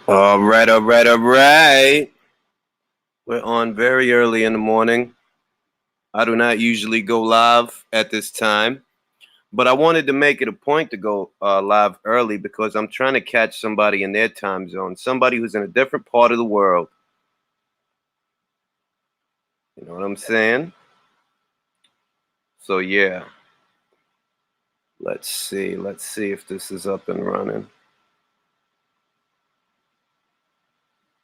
All right, all right, all right. We're on very early in the morning. I do not usually go live at this time, but I wanted to make it a point to go live early because I'm trying to catch somebody in their time zone, somebody who's in a different part of the world. You know what I'm saying? So, yeah, let's see. Let's see if this is up and running.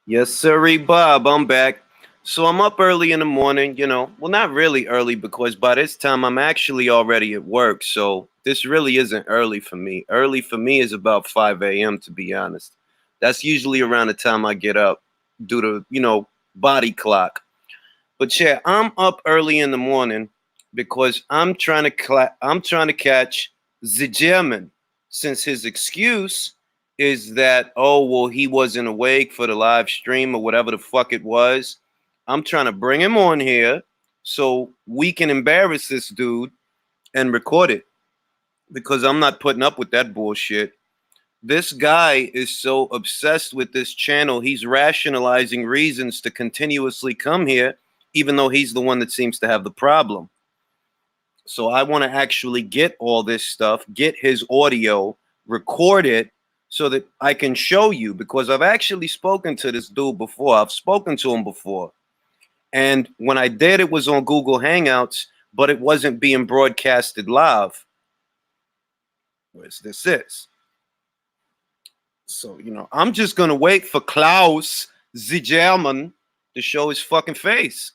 Yes, sirree, Bob. I'm back. So I'm up early in the morning, Well, not really early because by this time I'm actually already at work. So this really isn't early for me. Early for me is about 5 a.m., to be honest. That's usually around the time I get up due to, body clock. But yeah, I'm up early in the morning because I'm trying to catch the German, since his excuse is that, oh well, he wasn't awake for the live stream or whatever the fuck it was. I'm trying to bring him on here so we can embarrass this dude and record it, because I'm not putting up with that bullshit. This guy is so obsessed with this channel, he's rationalizing reasons to continuously come here, even though he's the one that seems to have the problem. So I want to actually get all this stuff, get his audio, record it so that I can show you, because I've actually spoken to this dude before. I've spoken to him before. And when I did, it was on Google Hangouts, but it wasn't being broadcasted live. Whereas this is. So, I'm just going to wait for Klaus the German to show his fucking face.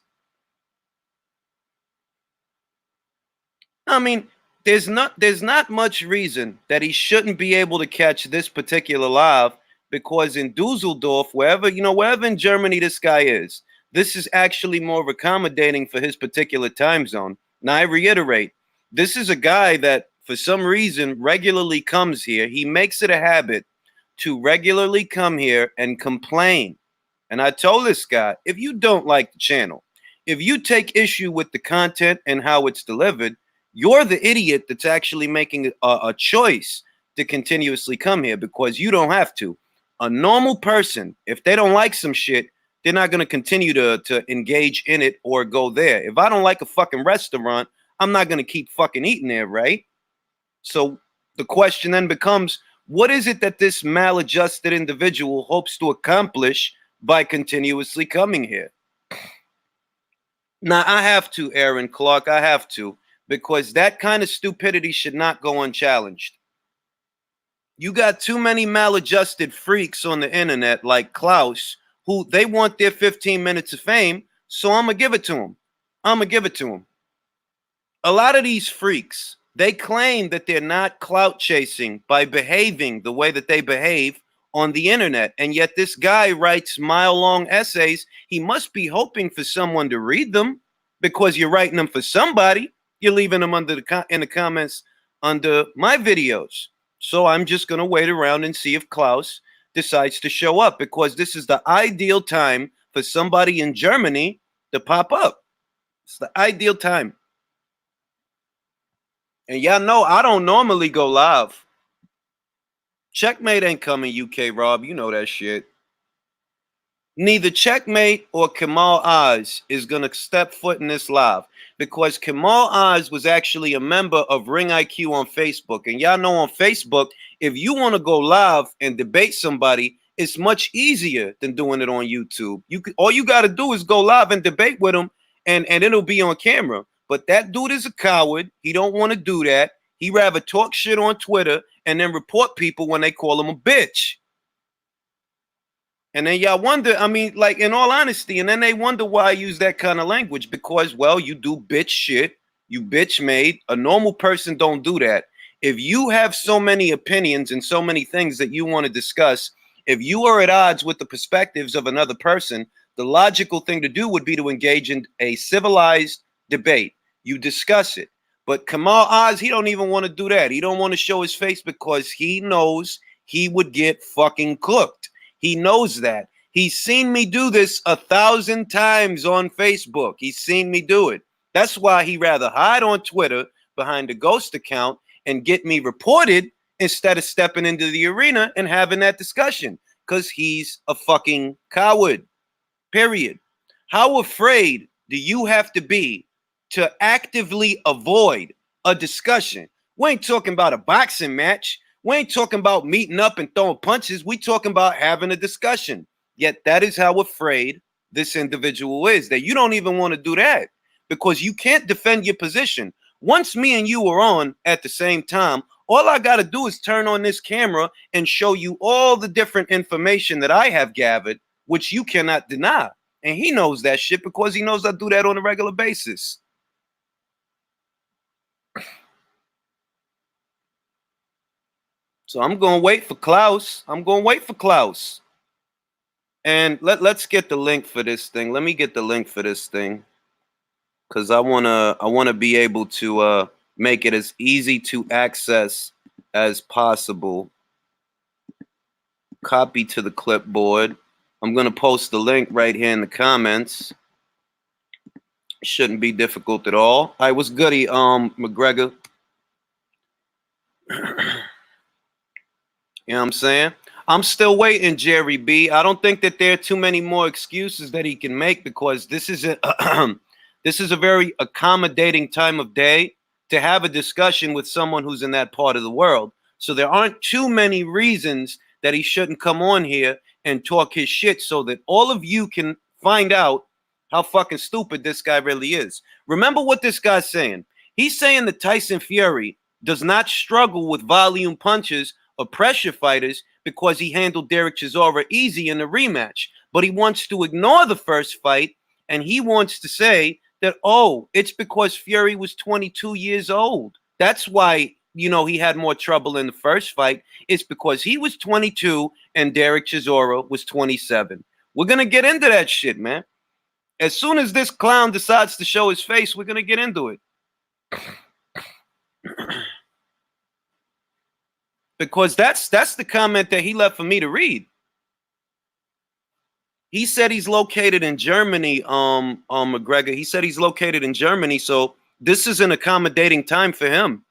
I mean, there's not much reason that he shouldn't be able to catch this particular live, because in Dusseldorf, wherever in Germany this guy is, this is actually more accommodating for his particular time zone. Now I reiterate, this is a guy that for some reason regularly comes here. He makes it a habit to regularly come here and complain. And I told this guy, if you don't like the channel, if you take issue with the content and how it's delivered, you're the idiot that's actually making a choice to continuously come here, because you don't have to. A normal person, if they don't like some shit, they're not going to continue to engage in it or go there. If I don't like a fucking restaurant, I'm not going to keep fucking eating there, right? So the question then becomes, what is it that this maladjusted individual hopes to accomplish by continuously coming here? Now, I have to, Aaron Clark, I have to, because that kind of stupidity should not go unchallenged. You got too many maladjusted freaks on the internet like Klaus, who they want their 15 minutes of fame, so I'm going to give it to them. I'm going to give it to them. A lot of these freaks, they claim that they're not clout chasing by behaving the way that they behave on the internet. And yet this guy writes mile-long essays. He must be hoping for someone to read them, because you're writing them for somebody. You're leaving them in the comments under my videos. So I'm just going to wait around and see if Klaus decides to show up, because this is the ideal time for somebody in Germany to pop up. It's the ideal time. And y'all know I don't normally go live. Checkmate ain't coming, UK Rob. You know that shit. Neither Checkmate or Kamal Oz is going to step foot in this live, because Kamal Oz was actually a member of Ring IQ on Facebook. And y'all know on Facebook, if you want to go live and debate somebody, it's much easier than doing it on YouTube. All you got to do is go live and debate with them, and it'll be on camera. But that dude is a coward. He don't want to do that. He rather talk shit on Twitter and then report people when they call him a bitch. And then y'all wonder, I mean, like, in all honesty, and then they wonder why I use that kind of language, because, well, you do bitch shit. You bitch made. A normal person don't do that. If you have so many opinions and so many things that you want to discuss, if you are at odds with the perspectives of another person, the logical thing to do would be to engage in a civilized debate. You discuss it. But Kamal Oz, he don't even want to do that. He don't want to show his face because he knows he would get fucking cooked. He knows that. He's seen me do this 1,000 times on Facebook. He's seen me do it. That's why he rather hide on Twitter behind a ghost account and get me reported instead of stepping into the arena and having that discussion. Because he's a fucking coward. Period. How afraid do you have to be to actively avoid a discussion? We ain't talking about a boxing match. We ain't talking about meeting up and throwing punches. We talking about having a discussion. Yet that is how afraid this individual is, that you don't even want to do that because you can't defend your position. Once me and you are on at the same time, all I got to do is turn on this camera and show you all the different information that I have gathered, which you cannot deny. And he knows that shit because he knows I do that on a regular basis. So I'm going to wait for Klaus. And let's get the link for this thing. Let me get the link for this thing. Cuz I want to be able to make it as easy to access as possible. Copy to the clipboard. I'm going to post the link right here in the comments. Shouldn't be difficult at all. All right, what's goody, McGregor? You know what I'm saying? I'm still waiting, Jerry B. I don't think that there are too many more excuses that he can make because this is a very accommodating time of day to have a discussion with someone who's in that part of the world. So there aren't too many reasons that he shouldn't come on here and talk his shit so that all of you can find out how fucking stupid this guy really is. Remember what this guy's saying. He's saying that Tyson Fury does not struggle with volume punches or pressure fighters because he handled Derek Chisora easy in the rematch. But he wants to ignore the first fight, and he wants to say that, oh, it's because Fury was 22 years old. That's why, you know, he had more trouble in the first fight. It's because he was 22 and Derek Chisora was 27. We're going to get into that shit, man. As soon as this clown decides to show his face, we're going to get into it. Because that's the comment that he left for me to read. He said he's located in Germany, McGregor. He said he's located in Germany, so this is an accommodating time for him.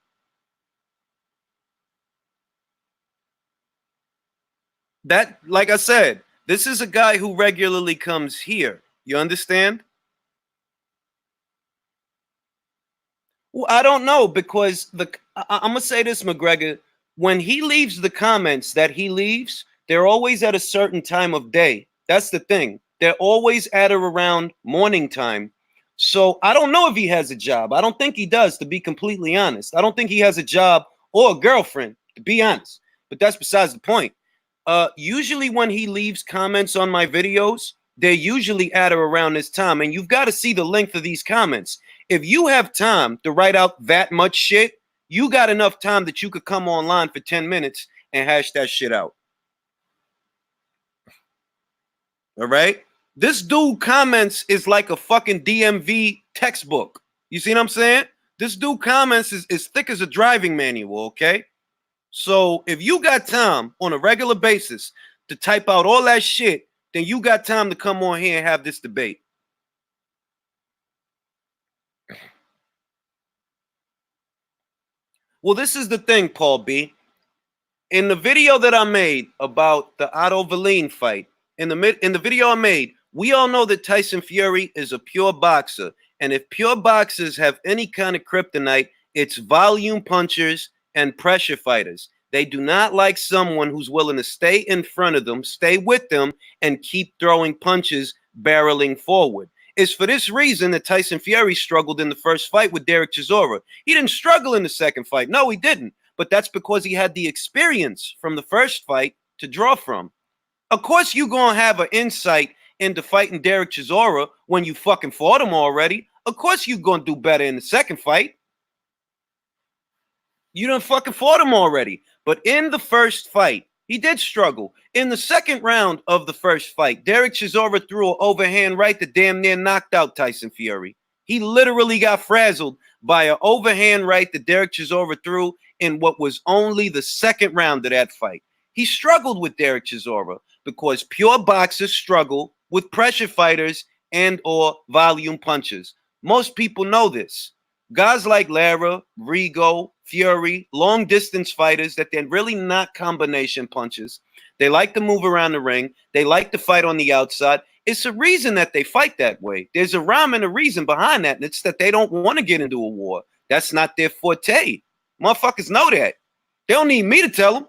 That, like I said, this is a guy who regularly comes here. You understand? Well, I don't know because I'm gonna say this, McGregor. When he leaves the comments that he leaves, they're always at a certain time of day. That's the thing. They're always at or around morning time. So I don't know if he has a job. I don't think he does, to be completely honest. I don't think he has a job or a girlfriend, to be honest. But that's besides the point. Usually when he leaves comments on my videos, they're usually at or around this time. And you've got to see the length of these comments. If you have time to write out that much shit, you got enough time that you could come online for 10 minutes and hash that shit out. All right? This dude comments is like a fucking DMV textbook. You see what I'm saying? This dude comments is thick as a driving manual, okay? So if you got time on a regular basis to type out all that shit, then you got time to come on here and have this debate. Well, this is the thing, Paul B. In the video that I made about the Otto Verleen fight, in the video I made, we all know that Tyson Fury is a pure boxer. And if pure boxers have any kind of kryptonite, it's volume punchers and pressure fighters. They do not like someone who's willing to stay in front of them, stay with them, and keep throwing punches barreling forward. It's for this reason that Tyson Fury struggled in the first fight with Derek Chisora. He didn't struggle in the second fight. No, he didn't. But that's because he had the experience from the first fight to draw from. Of course, you're going to have an insight into fighting Derek Chisora when you fucking fought him already. Of course, you're going to do better in the second fight. You done fucking fought him already. But in the first fight, he did struggle. In the second round of the first fight, Derek Chisora threw an overhand right that damn near knocked out Tyson Fury. He literally got frazzled by an overhand right that Derek Chisora threw in what was only the second round of that fight. He struggled with Derek Chisora because pure boxers struggle with pressure fighters and or volume punches. Most people know this. Guys like Lara, Rigo, Fury, long distance fighters that they're really not combination punches. They like to move around the ring. They like to fight on the outside. It's a reason that they fight that way. There's a rhyme and a reason behind that, and it's that they don't want to get into a war. That's not their forte. Motherfuckers know that. They don't need me to tell them.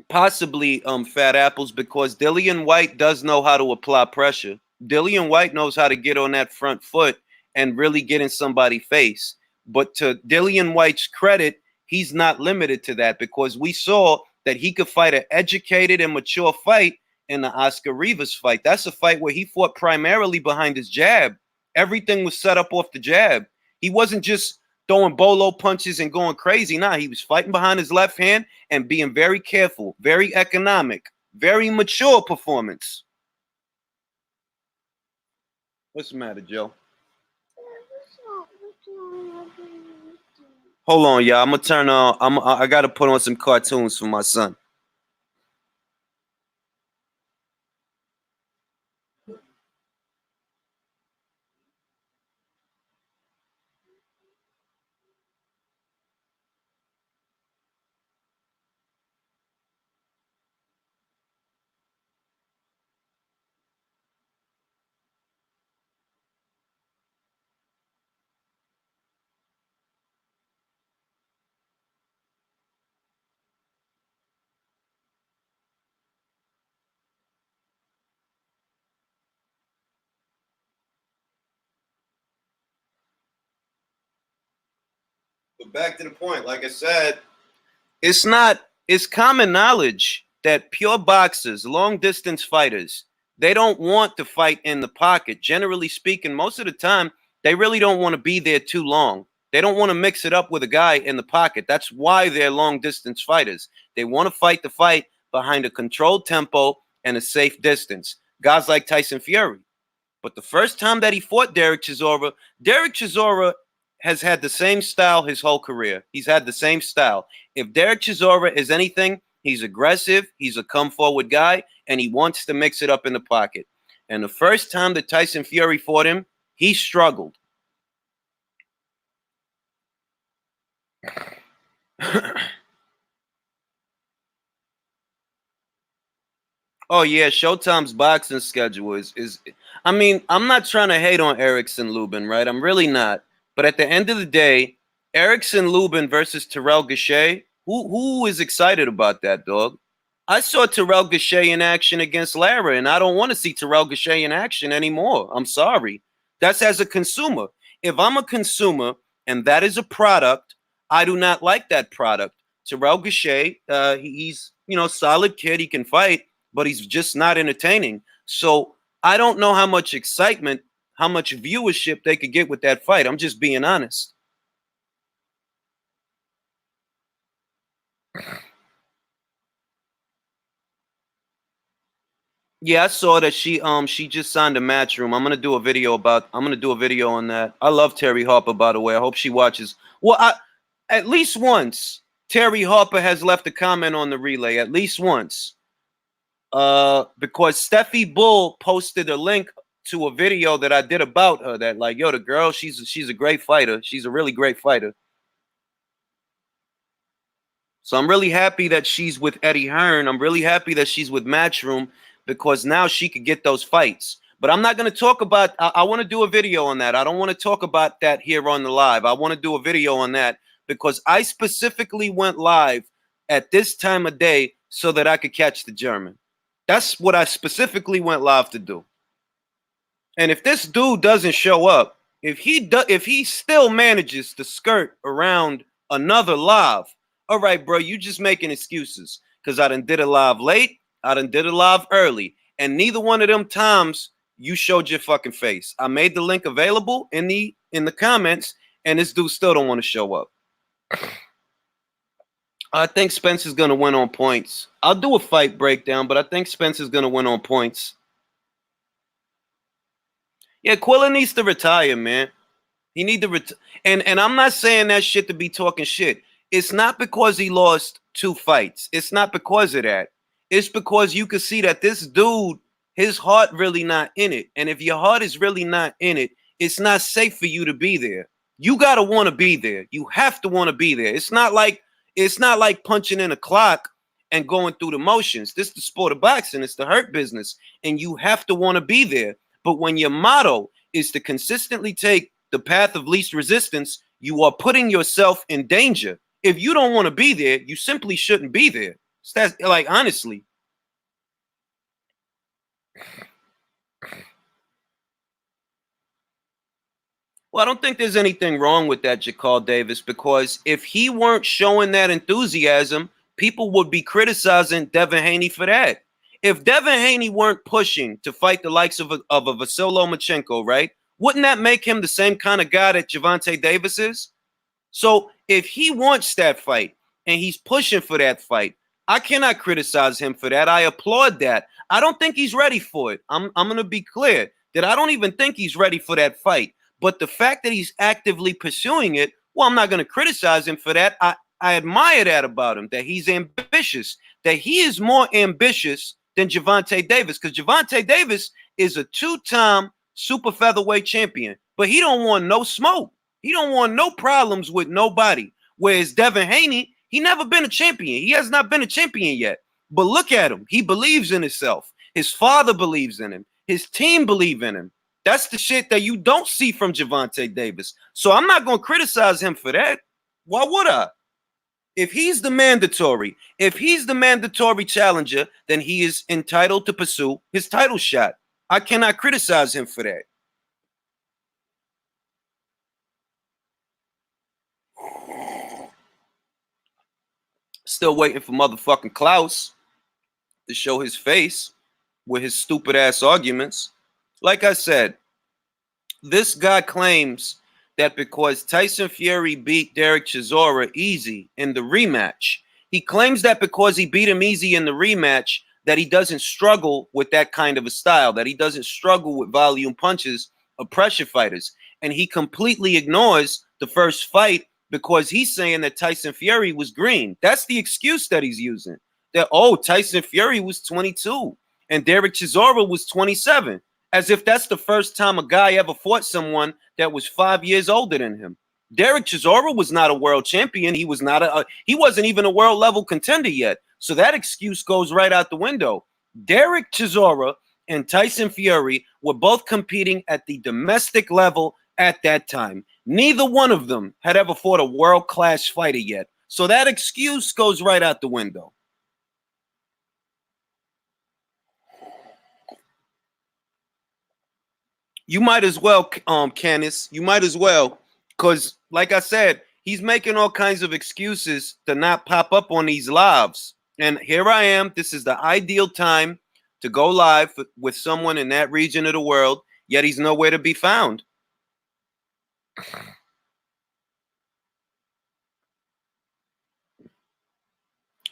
Possibly Fat Apples, because Dillian White does know how to apply pressure. Dillian White knows how to get on that front foot and really get in somebody's face. But to Dillian White's credit, he's not limited to that, because we saw that he could fight an educated and mature fight in the Oscar Rivas fight. That's a fight where he fought primarily behind his jab. Everything was set up off the jab. He wasn't just throwing bolo punches and going crazy. Nah, he was fighting behind his left hand and being very careful, very economic, very mature performance. What's the matter, Joe? Hold on, y'all. I'm gonna turn on. I gotta put on some cartoons for my son. But back to the point, like I said, it's common knowledge that pure boxers, long distance fighters, they don't want to fight in the pocket. Generally speaking, most of the time, they really don't want to be there too long. They don't want to mix it up with a guy in the pocket. That's why they're long distance fighters. They want to fight the fight behind a controlled tempo and a safe distance. Guys like Tyson Fury. But the first time that he fought Derek Chisora has had the same style his whole career. He's had the same style. If Derek Chisora is anything, he's aggressive, he's a come forward guy, and he wants to mix it up in the pocket. And the first time that Tyson Fury fought him, he struggled. Oh yeah, Showtime's boxing schedule is I mean, I'm not trying to hate on Erickson Lubin, right? I'm really not. But at the end of the day, Erickson Lubin versus Terrell Gausha, who is excited about that, dog? I saw Terrell Gausha in action against Lara, and I don't want to see Terrell Gausha in action anymore. I'm sorry. That's as a consumer. If I'm a consumer and that is a product, I do not like that product. Terrell Gausha, he's solid kid. He can fight, but he's just not entertaining. So I don't know how much excitement, how much viewership they could get with that fight. I'm just being honest. Yeah, I saw that she just signed a Matchroom. I'm gonna do a video on that. I love Terry Harper, by the way. I hope she watches. Well, at least once Terry Harper has left a comment on the relay. At least once. Because Steffi Bull posted a link to a video that I did about her. That like, yo, the girl, she's a great fighter. She's a really great fighter. So I'm really happy that she's with Eddie Hearn. I'm really happy that she's with Matchroom, because now she could get those fights. But I'm not going to talk about, I want to do a video on that. I don't want to talk about that here on the live. I want to do a video on that because I specifically went live at this time of day so that I could catch the German. That's what I specifically went live to do. And if this dude doesn't show up, if he still manages to skirt around another live, all right, bro, you just making excuses. Because I done did it live late, I done did it live early, and neither one of them times you showed your fucking face. I made the link available in the comments, and this dude still don't want to show up. I think Spencer's gonna win on points. I'll do a fight breakdown, but I think Spencer's gonna win on points. Yeah, Quilla needs to retire, man. He need to retire. And I'm not saying that shit to be talking shit. It's not because he lost 2 fights. It's not because of that. It's because you can see that this dude, his heart really not in it. And if your heart is really not in it, it's not safe for you to be there. You gotta want to be there. You have to want to be there. It's not like punching in a clock and going through the motions. This is the sport of boxing. It's the hurt business, and you have to want to be there. But when your motto is to consistently take the path of least resistance, you are putting yourself in danger. If you don't want to be there, you simply shouldn't be there. That's like honestly. Well, I don't think there's anything wrong with that, Jakal Davis, because if he weren't showing that enthusiasm, people would be criticizing Devin Haney for that. If Devin Haney weren't pushing to fight the likes of a Vasyl Lomachenko, right, wouldn't that make him the same kind of guy that Gervonta Davis is? So if he wants that fight and he's pushing for that fight, I cannot criticize him for that. I applaud that. I don't think he's ready for it. I'm going to be clear that I don't even think he's ready for that fight. But the fact that he's actively pursuing it, well, I'm not going to criticize him for that. I admire that about him, that he's ambitious, that he is more ambitious than Gervonta Davis, because Gervonta Davis is a two-time super featherweight champion, but he don't want no smoke. He don't want no problems with nobody. Whereas Devin Haney, he never been a champion. He has not been a champion yet. But look at him. He believes in himself. His father believes in him. His team believe in him. That's the shit that you don't see from Gervonta Davis. So I'm not going to criticize him for that. Why would I? If he's the mandatory challenger, then he is entitled to pursue his title shot. I cannot criticize him for that. Still waiting for motherfucking Klaus to show his face with his stupid ass arguments. Like I said, this guy claims that because Tyson Fury beat Derek Chisora easy in the rematch, he claims that because he beat him easy in the rematch, that he doesn't struggle with that kind of a style, that he doesn't struggle with volume punches of pressure fighters. And he completely ignores the first fight because he's saying that Tyson Fury was green. That's the excuse that he's using. That, oh, Tyson Fury was 22 and Derek Chisora was 27. As if that's the first time a guy ever fought someone that was 5 years older than him. Derek Chisora was not a world champion. He wasn't even a world level contender yet. So that excuse goes right out the window. Derek Chisora and Tyson Fury were both competing at the domestic level at that time. Neither one of them had ever fought a world-class fighter yet. So that excuse goes right out the window. You might as well, Canis. You might as well, because like I said, he's making all kinds of excuses to not pop up on these lives. And here I am. This is the ideal time to go live with someone in that region of the world, yet he's nowhere to be found.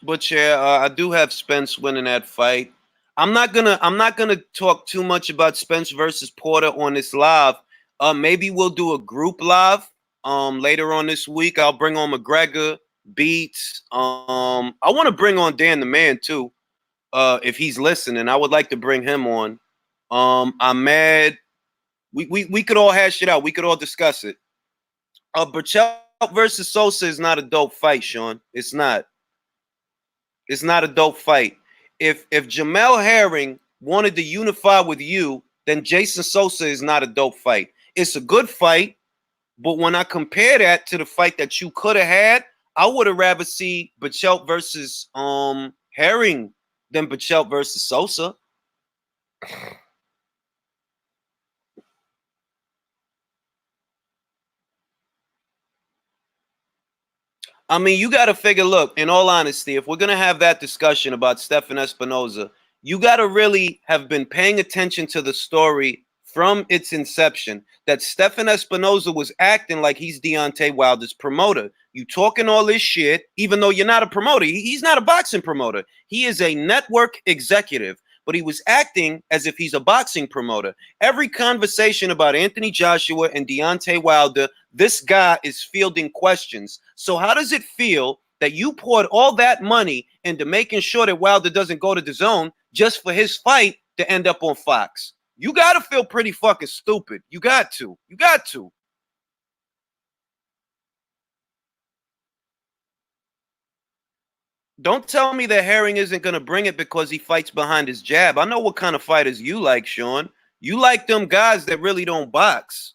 But yeah, I do have Spence winning that fight. I'm not gonna talk too much about Spence versus Porter on this live. Maybe we'll do a group live later on this week. I'll bring on McGregor, Beats. I want to bring on Dan the Man too. If he's listening, I would like to bring him on. I'm mad. We could all hash it out. We could all discuss it. Burchell versus Sosa is not a dope fight, Sean. It's not. It's not a dope fight. If Jamel Herring wanted to unify with you, then Jason Sosa is not a dope fight. It's a good fight, but when I compare that to the fight that you could have had, I would have rather see Burchell versus Herring than Burchell versus Sosa. I mean, you got to figure, look, in all honesty, if we're going to have that discussion about Stephen Espinoza, you got to really have been paying attention to the story from its inception that Stephen Espinoza was acting like he's Deontay Wilder's promoter. You talking all this shit, even though you're not a promoter. He's not a boxing promoter. He is a network executive, but he was acting as if he's a boxing promoter. Every conversation about Anthony Joshua and Deontay Wilder, this guy is fielding questions. So how does it feel that you poured all that money into making sure that Wilder doesn't go to the zone just for his fight to end up on Fox? You got to feel pretty fucking stupid. You got to. You got to. Don't tell me that Herring isn't going to bring it because he fights behind his jab. I know what kind of fighters you like, Sean. You like them guys that really don't box.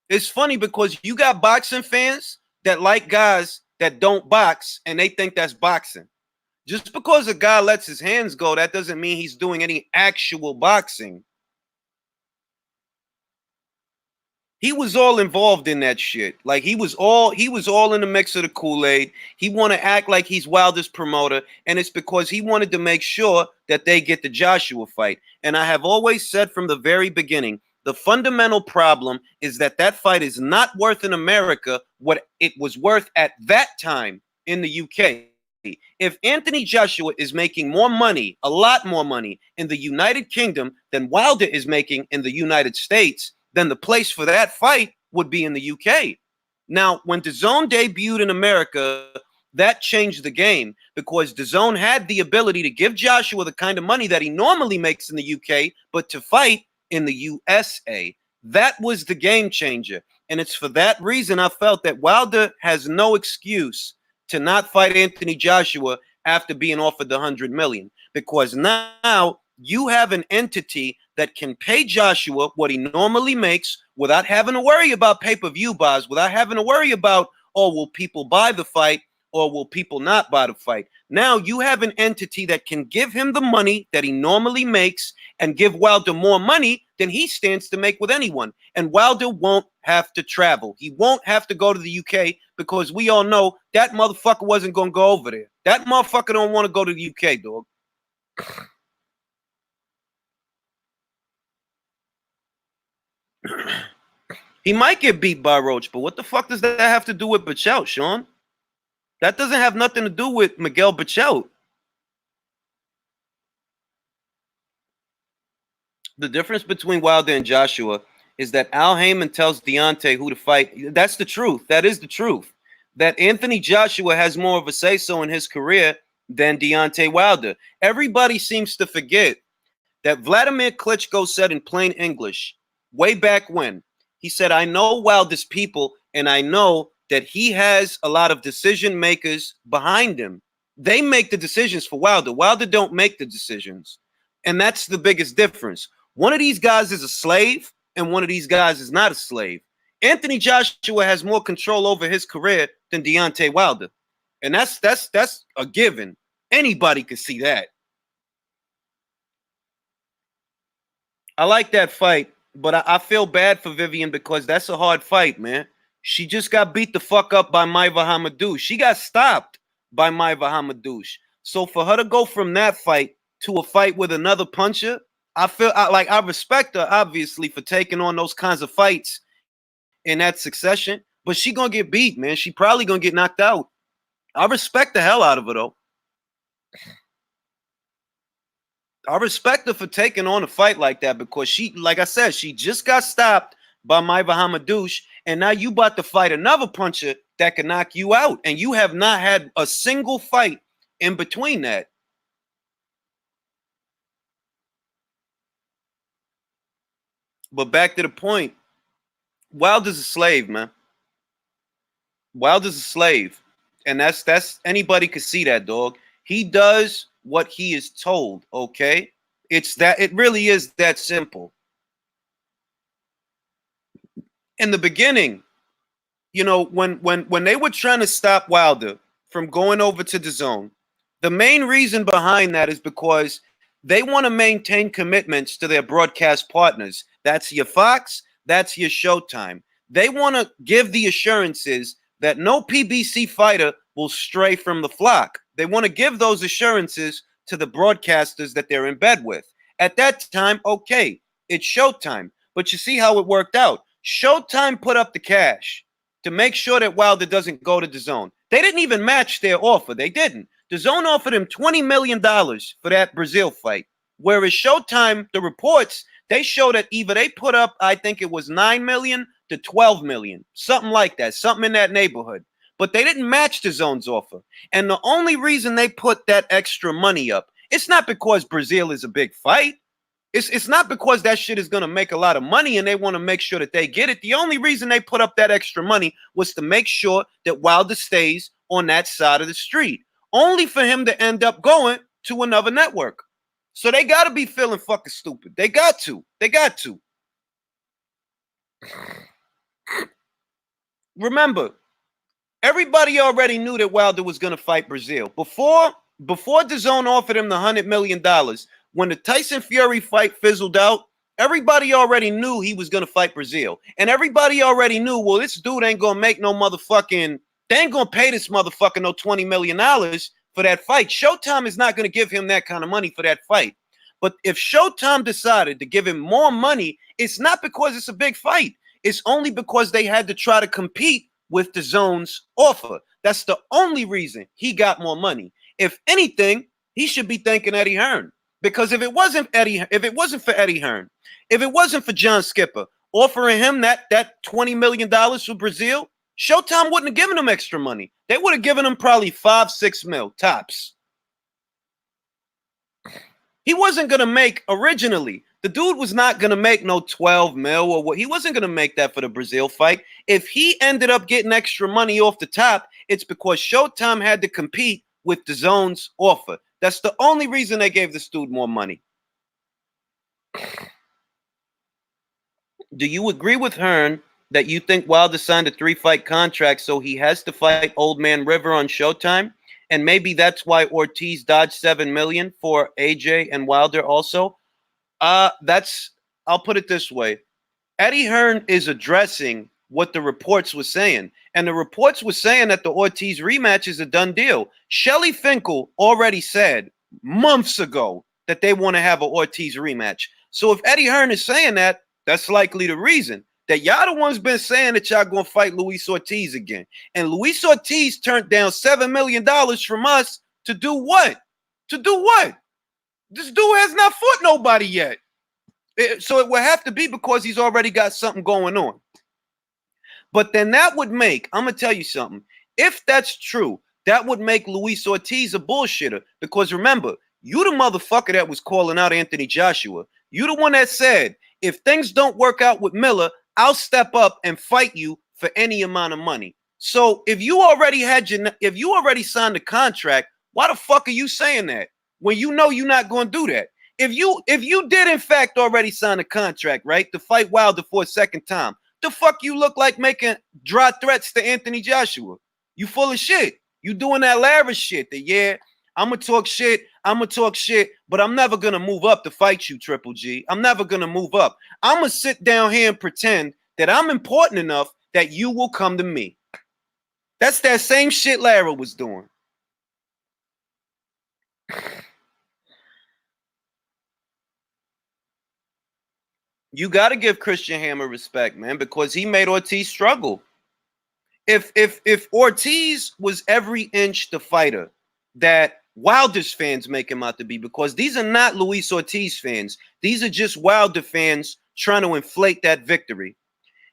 It's funny because you got boxing fans that like guys that don't box and they think that's boxing. Just because a guy lets his hands go, that doesn't mean he's doing any actual boxing. He was all involved in that shit. Like he was all in the mix of the Kool-Aid. He want to act like he's Wilder's promoter, and it's because he wanted to make sure that they get the Joshua fight. And I have always said from the very beginning, the fundamental problem is that that fight is not worth in America what it was worth at that time in the UK. If Anthony Joshua is making more money, a lot more money in the United Kingdom than Wilder is making in the United States, then the place for that fight would be in the UK. Now, when DAZN debuted in America, that changed the game because DAZN had the ability to give Joshua the kind of money that he normally makes in the UK, but to fight in the USA. That was the game changer. And it's for that reason I felt that Wilder has no excuse to not fight Anthony Joshua after being offered the 100 million, because now you have an entity that can pay Joshua what he normally makes without having to worry about pay-per-view buys, without having to worry about, oh, will people buy the fight or will people not buy the fight? Now you have an entity that can give him the money that he normally makes and give Wilder more money than he stands to make with anyone. And Wilder won't have to travel. He won't have to go to the UK because we all know that motherfucker wasn't going to go over there. That motherfucker don't want to go to the UK, dog. He might get beat by Roach, but what the fuck does that have to do with Bachelt, Sean? That doesn't have nothing to do with Miguel Bachelt. The difference between Wilder and Joshua is that Al Heyman tells Deontay who to fight. That's the truth. That is the truth. That Anthony Joshua has more of a say-so in his career than Deontay Wilder. Everybody seems to forget that Vladimir Klitschko said in plain English, way back when, he said, I know Wilder's people, and I know that he has a lot of decision makers behind him. They make the decisions for Wilder. Wilder don't make the decisions. And that's the biggest difference. One of these guys is a slave, and one of these guys is not a slave. Anthony Joshua has more control over his career than Deontay Wilder. And that's a given. Anybody could see that. I like that fight, but I feel bad for Vivian because that's a hard fight, man. She just got beat the fuck up by Maiva Hamadouche. She got stopped by Maiva Hamadouche. So for her to go from that fight to a fight with another puncher, I respect her, obviously, for taking on those kinds of fights in that succession. But she gonna get beat, man. She probably gonna get knocked out. I respect the hell out of her, though. I respect her for taking on a fight like that because she, like I said, she just got stopped by Maiva Hamadouche, and now you about to fight another puncher that can knock you out, and you have not had a single fight in between that. But back to the point, Wilder's a slave, man. Wilder's a slave, and that's anybody could see that, dog. He does what he is told, okay? It really is that simple. In the beginning, you know, when they were trying to stop Wilder from going over to DAZN, the main reason behind that is because they want to maintain commitments to their broadcast partners. That's your Fox, that's your Showtime. They want to give the assurances that no PBC fighter will stray from the flock. They want to give those assurances to the broadcasters that they're in bed with. At that time, okay, it's Showtime. But you see how it worked out. Showtime put up the cash to make sure that Wilder doesn't go to DAZN. They didn't even match their offer. They didn't. DAZN offered him $20 million for that Brazil fight. Whereas Showtime, the reports, they show that either they put up, I think it was $9 million to $12 million, something like that, something in that neighborhood. But they didn't match DAZN's offer. And the only reason they put that extra money up, it's not because Brazil is a big fight. It's not because that shit is gonna make a lot of money and they want to make sure that they get it. The only reason they put up that extra money was to make sure that Wilder stays on that side of the street, only for him to end up going to another network. So they got to be feeling fucking stupid. They got to. They got to. Remember, everybody already knew that Wilder was going to fight Brazil. Before DAZN offered him the $100 million, when the Tyson Fury fight fizzled out, everybody already knew he was going to fight Brazil. And everybody already knew, well, this dude ain't going to make no motherfucking, they ain't going to pay this motherfucker no $20 million for that fight. Showtime is not going to give him that kind of money for that fight. But if Showtime decided to give him more money, it's not because it's a big fight. It's only because they had to try to compete with DAZN's offer. That's the only reason he got more money. If anything, he should be thanking Eddie Hearn. Because if it wasn't for Eddie Hearn, if it wasn't for John Skipper offering him that $20 million for Brazil, Showtime wouldn't have given him extra money. They would have given him probably $5-6 mil tops. He wasn't going to make originally. The dude was not going to make no 12 mil or what. He wasn't going to make that for the Brazil fight. If he ended up getting extra money off the top, it's because Showtime had to compete with DAZN's offer. That's the only reason they gave this dude more money. Do you agree with Hearn that you think Wilder signed a 3-fight contract so he has to fight Old Man River on Showtime? And maybe that's why Ortiz dodged $7 million for AJ and Wilder also? I'll put it this way. Eddie Hearn is addressing what the reports were saying. And the reports were saying that the Ortiz rematch is a done deal. Shelly Finkel already said months ago that they want to have an Ortiz rematch. So if Eddie Hearn is saying that, that's likely the reason. That y'all the ones been saying that y'all gonna fight Luis Ortiz again. And Luis Ortiz turned down $7 million from us to do what? To do what? This dude has not fought nobody yet. So it would have to be because he's already got something going on. But then that would make, I'm going to tell you something. If that's true, that would make Luis Ortiz a bullshitter. Because remember, you the motherfucker that was calling out Anthony Joshua. You the one that said, if things don't work out with Miller, I'll step up and fight you for any amount of money. So if you already signed the contract, why the fuck are you saying that when you know you're not going to do that? If you did in fact already sign a contract, right, to fight Wilder for a second time, the fuck you look like making dry threats to Anthony Joshua? You full of shit. You doing that lavish shit that, yeah, I'm going to talk shit, but I'm never going to move up to fight you, Triple G. I'm never going to move up. I'm going to sit down here and pretend that I'm important enough that you will come to me. That's that same shit Lara was doing. You got to give Christian Hammer respect, man, because he made Ortiz struggle. If Ortiz was every inch the fighter that Wilder's fans make him out to be, because these are not Luis Ortiz fans. These are just Wilder fans trying to inflate that victory.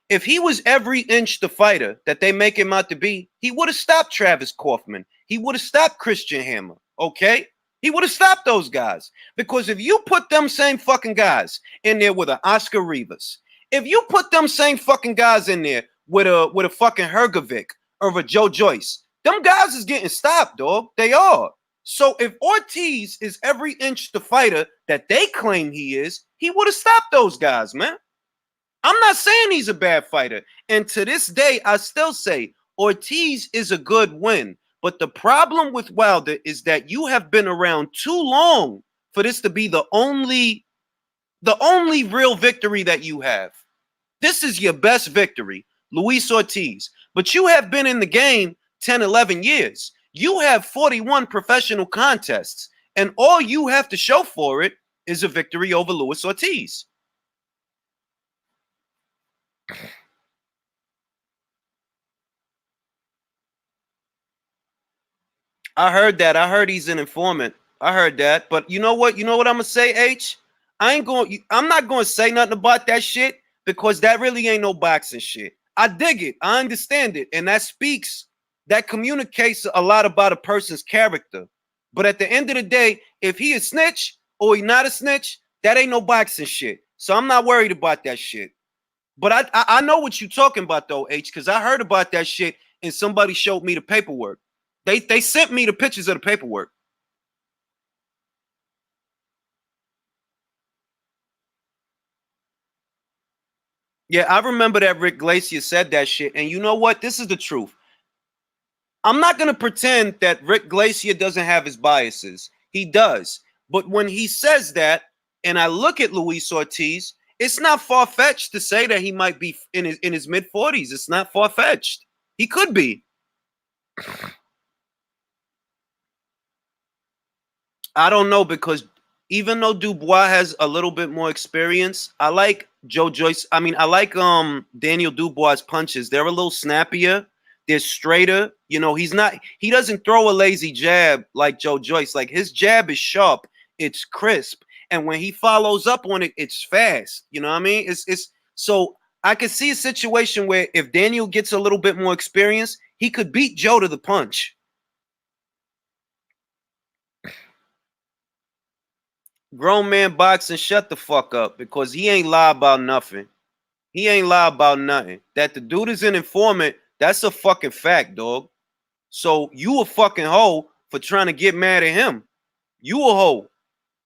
If he was every inch the fighter that they make him out to be, he would have stopped Travis Kaufman. He would have stopped Christian Hammer, okay? He would have stopped those guys. Because if you put them same fucking guys in there with an Oscar Rivas, if you put them same fucking guys in there with a fucking Hergovic or a Joe Joyce, them guys is getting stopped, dog. They are. So if Ortiz is every inch the fighter that they claim he is, he would have stopped those guys, man. I'm not saying he's a bad fighter. And to this day, I still say Ortiz is a good win. But the problem with Wilder is that you have been around too long for this to be the only real victory that you have. This is your best victory, Luis Ortiz. But you have been in the game 10, 11 years. You have 41 professional contests, and all you have to show for it is a victory over Luis Ortiz. I heard that. I heard he's an informant. I heard that. But you know what? You know what I'm gonna say, H? I'm not gonna say nothing about that shit because that really ain't no boxing shit. I dig it. I understand it. And that communicates a lot about a person's character. But at the end of the day, if he a snitch or he not a snitch, That ain't no boxing shit. So I'm not worried about that shit. But I know what you're talking about though, H, because I heard about that shit and somebody showed me the paperwork. They sent me the pictures of the paperwork. Yeah, I remember that Rick Glacier said that shit. And you know what? This is the truth. I'm not gonna pretend that Rick Glacier doesn't have his biases. He does. But when he says that, and I look at Luis Ortiz, it's not far fetched to say that he might be in his mid 40s. It's not far fetched. He could be. I don't know because even though Dubois has a little bit more experience, I like Joe Joyce. I mean, I like Daniel Dubois' punches. They're a little snappier. They're straighter. You know, he doesn't throw a lazy jab like Joe Joyce. Like his jab is sharp, it's crisp, and when he follows up on it, it's fast. You know what I mean? It's so I could see a situation where if Daniel gets a little bit more experience, he could beat Joe to the punch. Grown man boxing, shut the fuck up because he ain't lie about nothing. He ain't lie about nothing. That the dude is an informant, that's a fucking fact, dog. So you a fucking hoe for trying to get mad at him. You a hoe.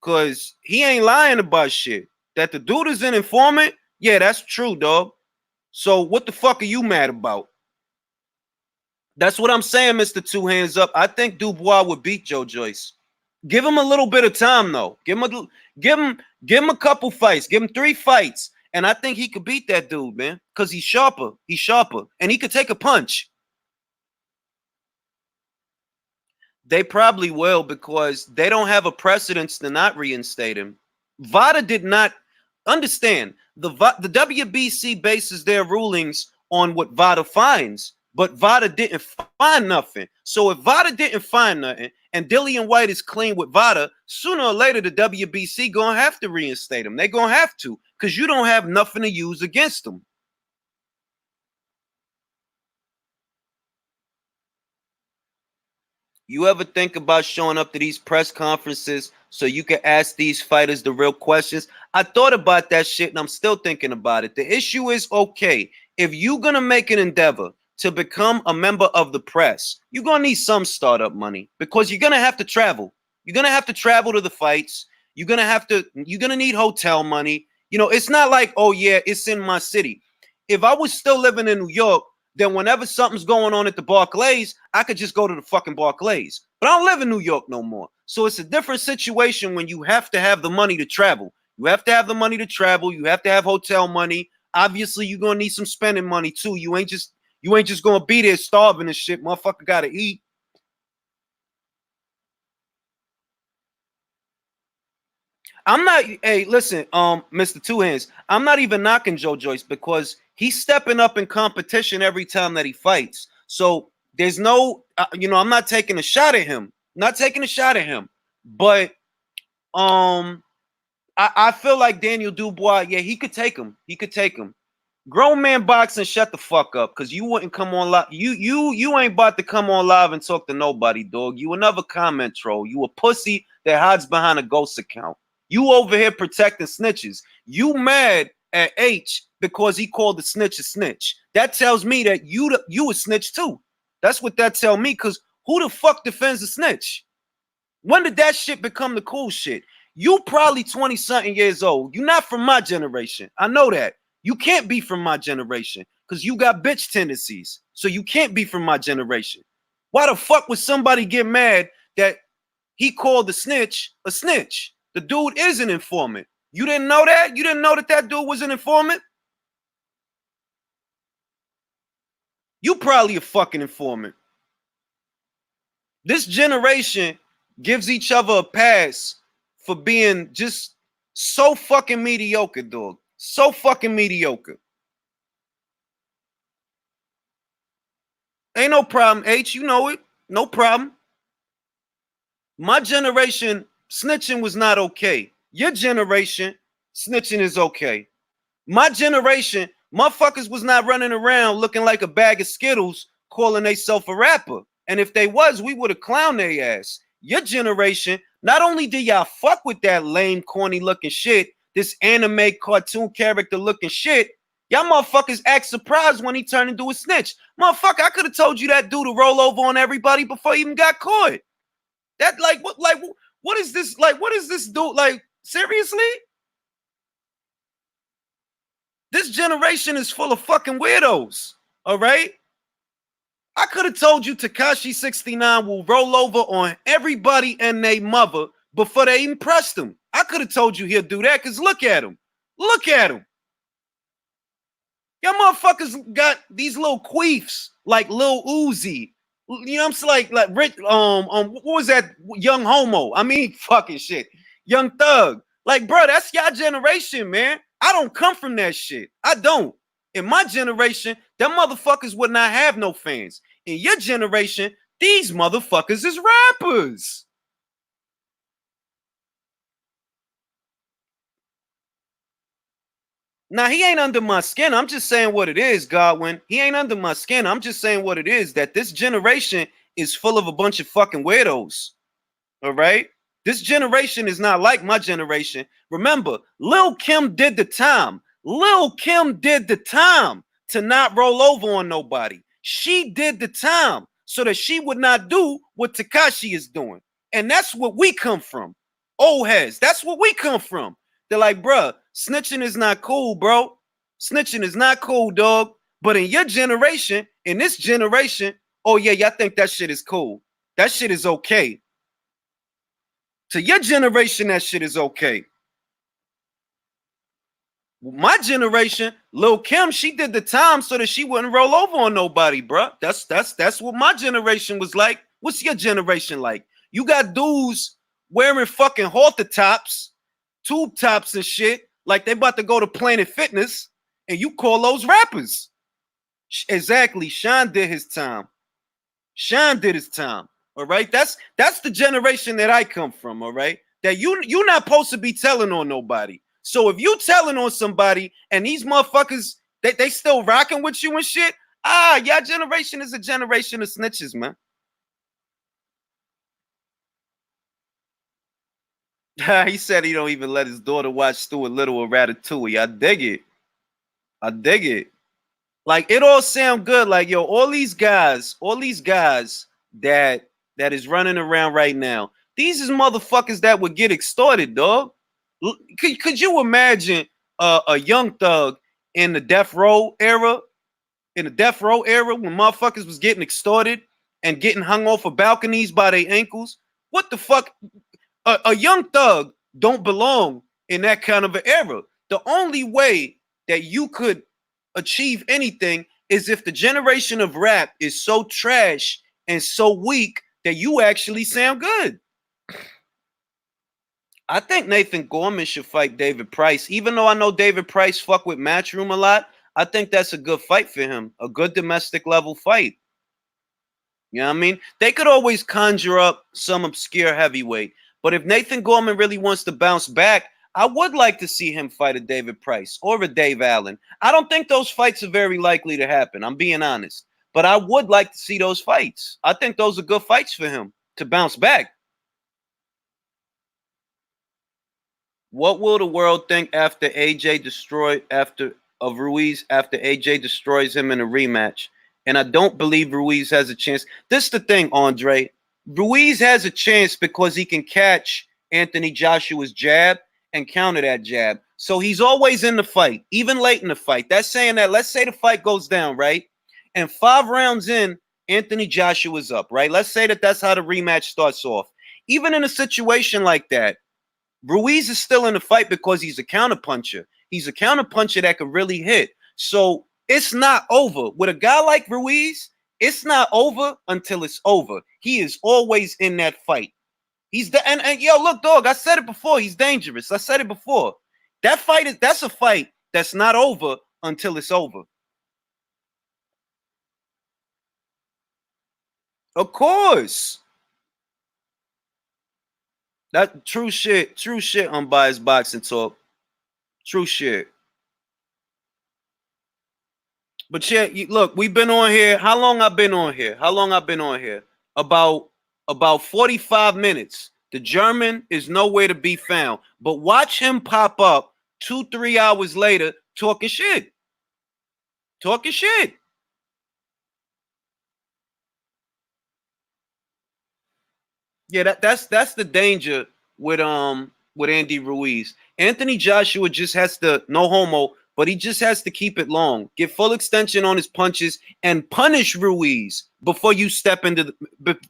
Cause he ain't lying about shit. That the dude is an informant, yeah, that's true, dog. So what the fuck are you mad about? That's what I'm saying, Mr. Two Hands Up. I think Dubois would beat Joe Joyce. Give him a little bit of time though. Give him a couple fights. Give him 3 fights. And I think he could beat that dude, man. Because he's sharper. He's sharper. And he could take a punch. They probably will because they don't have a precedence to not reinstate him. VADA did not understand. The WBC bases their rulings on what VADA finds, but VADA didn't find nothing. So if VADA didn't find nothing and Dillian White is clean with VADA, sooner or later the WBC gonna have to reinstate him. They're gonna have to because you don't have nothing to use against them. You ever think about showing up to these press conferences so you can ask these fighters the real questions? I thought about that shit and I'm still thinking about it. The issue is, okay, if you're going to make an endeavor to become a member of the press, you're going to need some startup money because you're going to have to travel. You're going to have to travel to the fights. You're going to need hotel money. You know, it's not like, oh yeah, it's in my city. If I was still living in New York, then whenever something's going on at the Barclays, I could just go to the fucking Barclays. But I don't live in New York no more. So it's a different situation when you have to have the money to travel. You have to have the money to travel. You have to have hotel money. Obviously, you're gonna need some spending money too. You ain't just gonna be there starving and shit. Motherfucker gotta eat. I'm not. Hey, listen, Mr. Two Hands. I'm not even knocking Joe Joyce because he's stepping up in competition every time that he fights. So there's no, I'm not taking a shot at him. Not taking a shot at him. But I feel like Daniel Dubois. Yeah, he could take him. He could take him. Grown man boxing, shut the fuck up, cause you wouldn't come on live. You ain't about to come on live and talk to nobody, dog. You another comment troll. You a pussy that hides behind a ghost account. You over here protecting snitches. You mad at H because he called the snitch a snitch. That tells me that you a snitch too. That's what that tell me. Cause who the fuck defends a snitch? When did that shit become the cool shit? You probably 20 something years old. You're not from my generation. I know that. You can't be from my generation because you got bitch tendencies. So you can't be from my generation. Why the fuck would somebody get mad that he called the snitch a snitch? The dude is an informant. You didn't know that? You didn't know that that dude was an informant? You probably a fucking informant. This generation gives each other a pass for being just so fucking mediocre, dog. So fucking mediocre. Ain't no problem, H. You know it. No problem. My generation, snitching was not okay. Your generation, snitching is okay. My generation, motherfuckers was not running around looking like a bag of Skittles calling themselves a rapper. And if they was, we would have clowned their ass. Your generation, Not only do y'all fuck with that lame, corny looking shit, this anime cartoon character looking shit, y'all motherfuckers act surprised when he turned into a snitch. Motherfucker, I could have told you that dude to roll over on everybody before he even got caught. That what is this? Like, what is this dude? Like, seriously? This generation is full of fucking weirdos. All right? I could have told you Tekashi 69 will roll over on everybody and their mother before they even pressed him. I could have told you he'll do that because look at him. Look at him. Y'all motherfuckers got these little queefs like Lil Uzi. You know what I'm saying? Like Rich, what was that? Young Homo. I mean, fucking shit. Young Thug. Like, bro, that's y'all generation, man. I don't come from that shit. I don't. In my generation, them motherfuckers would not have no fans. In your generation, these motherfuckers is rappers. Now, he ain't under my skin. I'm just saying what it is, Godwin. He ain't under my skin. I'm just saying what it is, that this generation is full of a bunch of fucking weirdos. All right? This generation is not like my generation. Remember, Lil Kim did the time. Lil Kim did the time to not roll over on nobody. She did the time so that she would not do what Tekashi is doing. And that's what we come from. Old heads. That's what we come from. They're like, bruh, snitching is not cool, bro. Snitching is not cool, dog. But in your generation, in this generation, oh yeah, y'all think that shit is cool. That shit is okay. To your generation, that shit is okay. My generation, Lil Kim, she did the time so that she wouldn't roll over on nobody, bro. That's what my generation was like. What's your generation like? You got dudes wearing fucking halter tops, tube tops and shit, like they about to go to Planet Fitness, and you call those rappers. Exactly. Sean did his time. Sean did his time. All right. That's the generation that I come from. All right. That you're not supposed to be telling on nobody. So if you telling on somebody and these motherfuckers they still rocking with you and shit, your generation is a generation of snitches, man. He said he don't even let his daughter watch Stuart Little or Ratatouille. I dig it. I dig it. Like, it all sound good. Like, yo, all these guys that is running around right now, these is motherfuckers that would get extorted, dog. Could you imagine a young thug in the death row era? In the death row era, when motherfuckers was getting extorted and getting hung off of balconies by their ankles? What the fuck? A young thug don't belong in that kind of an era. The only way that you could achieve anything is if the generation of rap is so trash and so weak that you actually sound good. I think Nathan Gorman should fight David Price. Even though I know David Price fuck with Matchroom a lot, I think that's a good fight for him. A good domestic level fight. You know what I mean? They could always conjure up some obscure heavyweight. But if Nathan Gorman really wants to bounce back, I would like to see him fight a David Price or a Dave Allen. I don't think those fights are very likely to happen. I'm being honest. But I would like to see those fights. I think those are good fights for him to bounce back. What will the world think after AJ of Ruiz after AJ destroys him in a rematch? And I don't believe Ruiz has a chance. This is the thing, Andre. Ruiz has a chance because he can catch Anthony Joshua's jab and counter that jab. So he's always in the fight, even late in the fight. That's saying that, let's say the fight goes down, right? And 5 rounds in, Anthony Joshua's up, right? Let's say that that's how the rematch starts off. Even in a situation like that, Ruiz is still in the fight because he's a counterpuncher. He's a counterpuncher that can really hit. So it's not over. With a guy like Ruiz, it's not over until it's over. He is always in that fight. And yo, look, dog, I said it before. He's dangerous. I said it before. That's a fight that's not over until it's over. Of course. That true shit, unbiased boxing talk. True shit. But yeah, look, we've been on here. How long I've been on here? About 45 minutes. The German is nowhere to be found. But watch him pop up 2, 3 hours later talking shit. Talking shit. Yeah, that's the danger with Andy Ruiz. Anthony Joshua just has to no homo, but he just has to keep it long, get full extension on his punches, and punish Ruiz before you step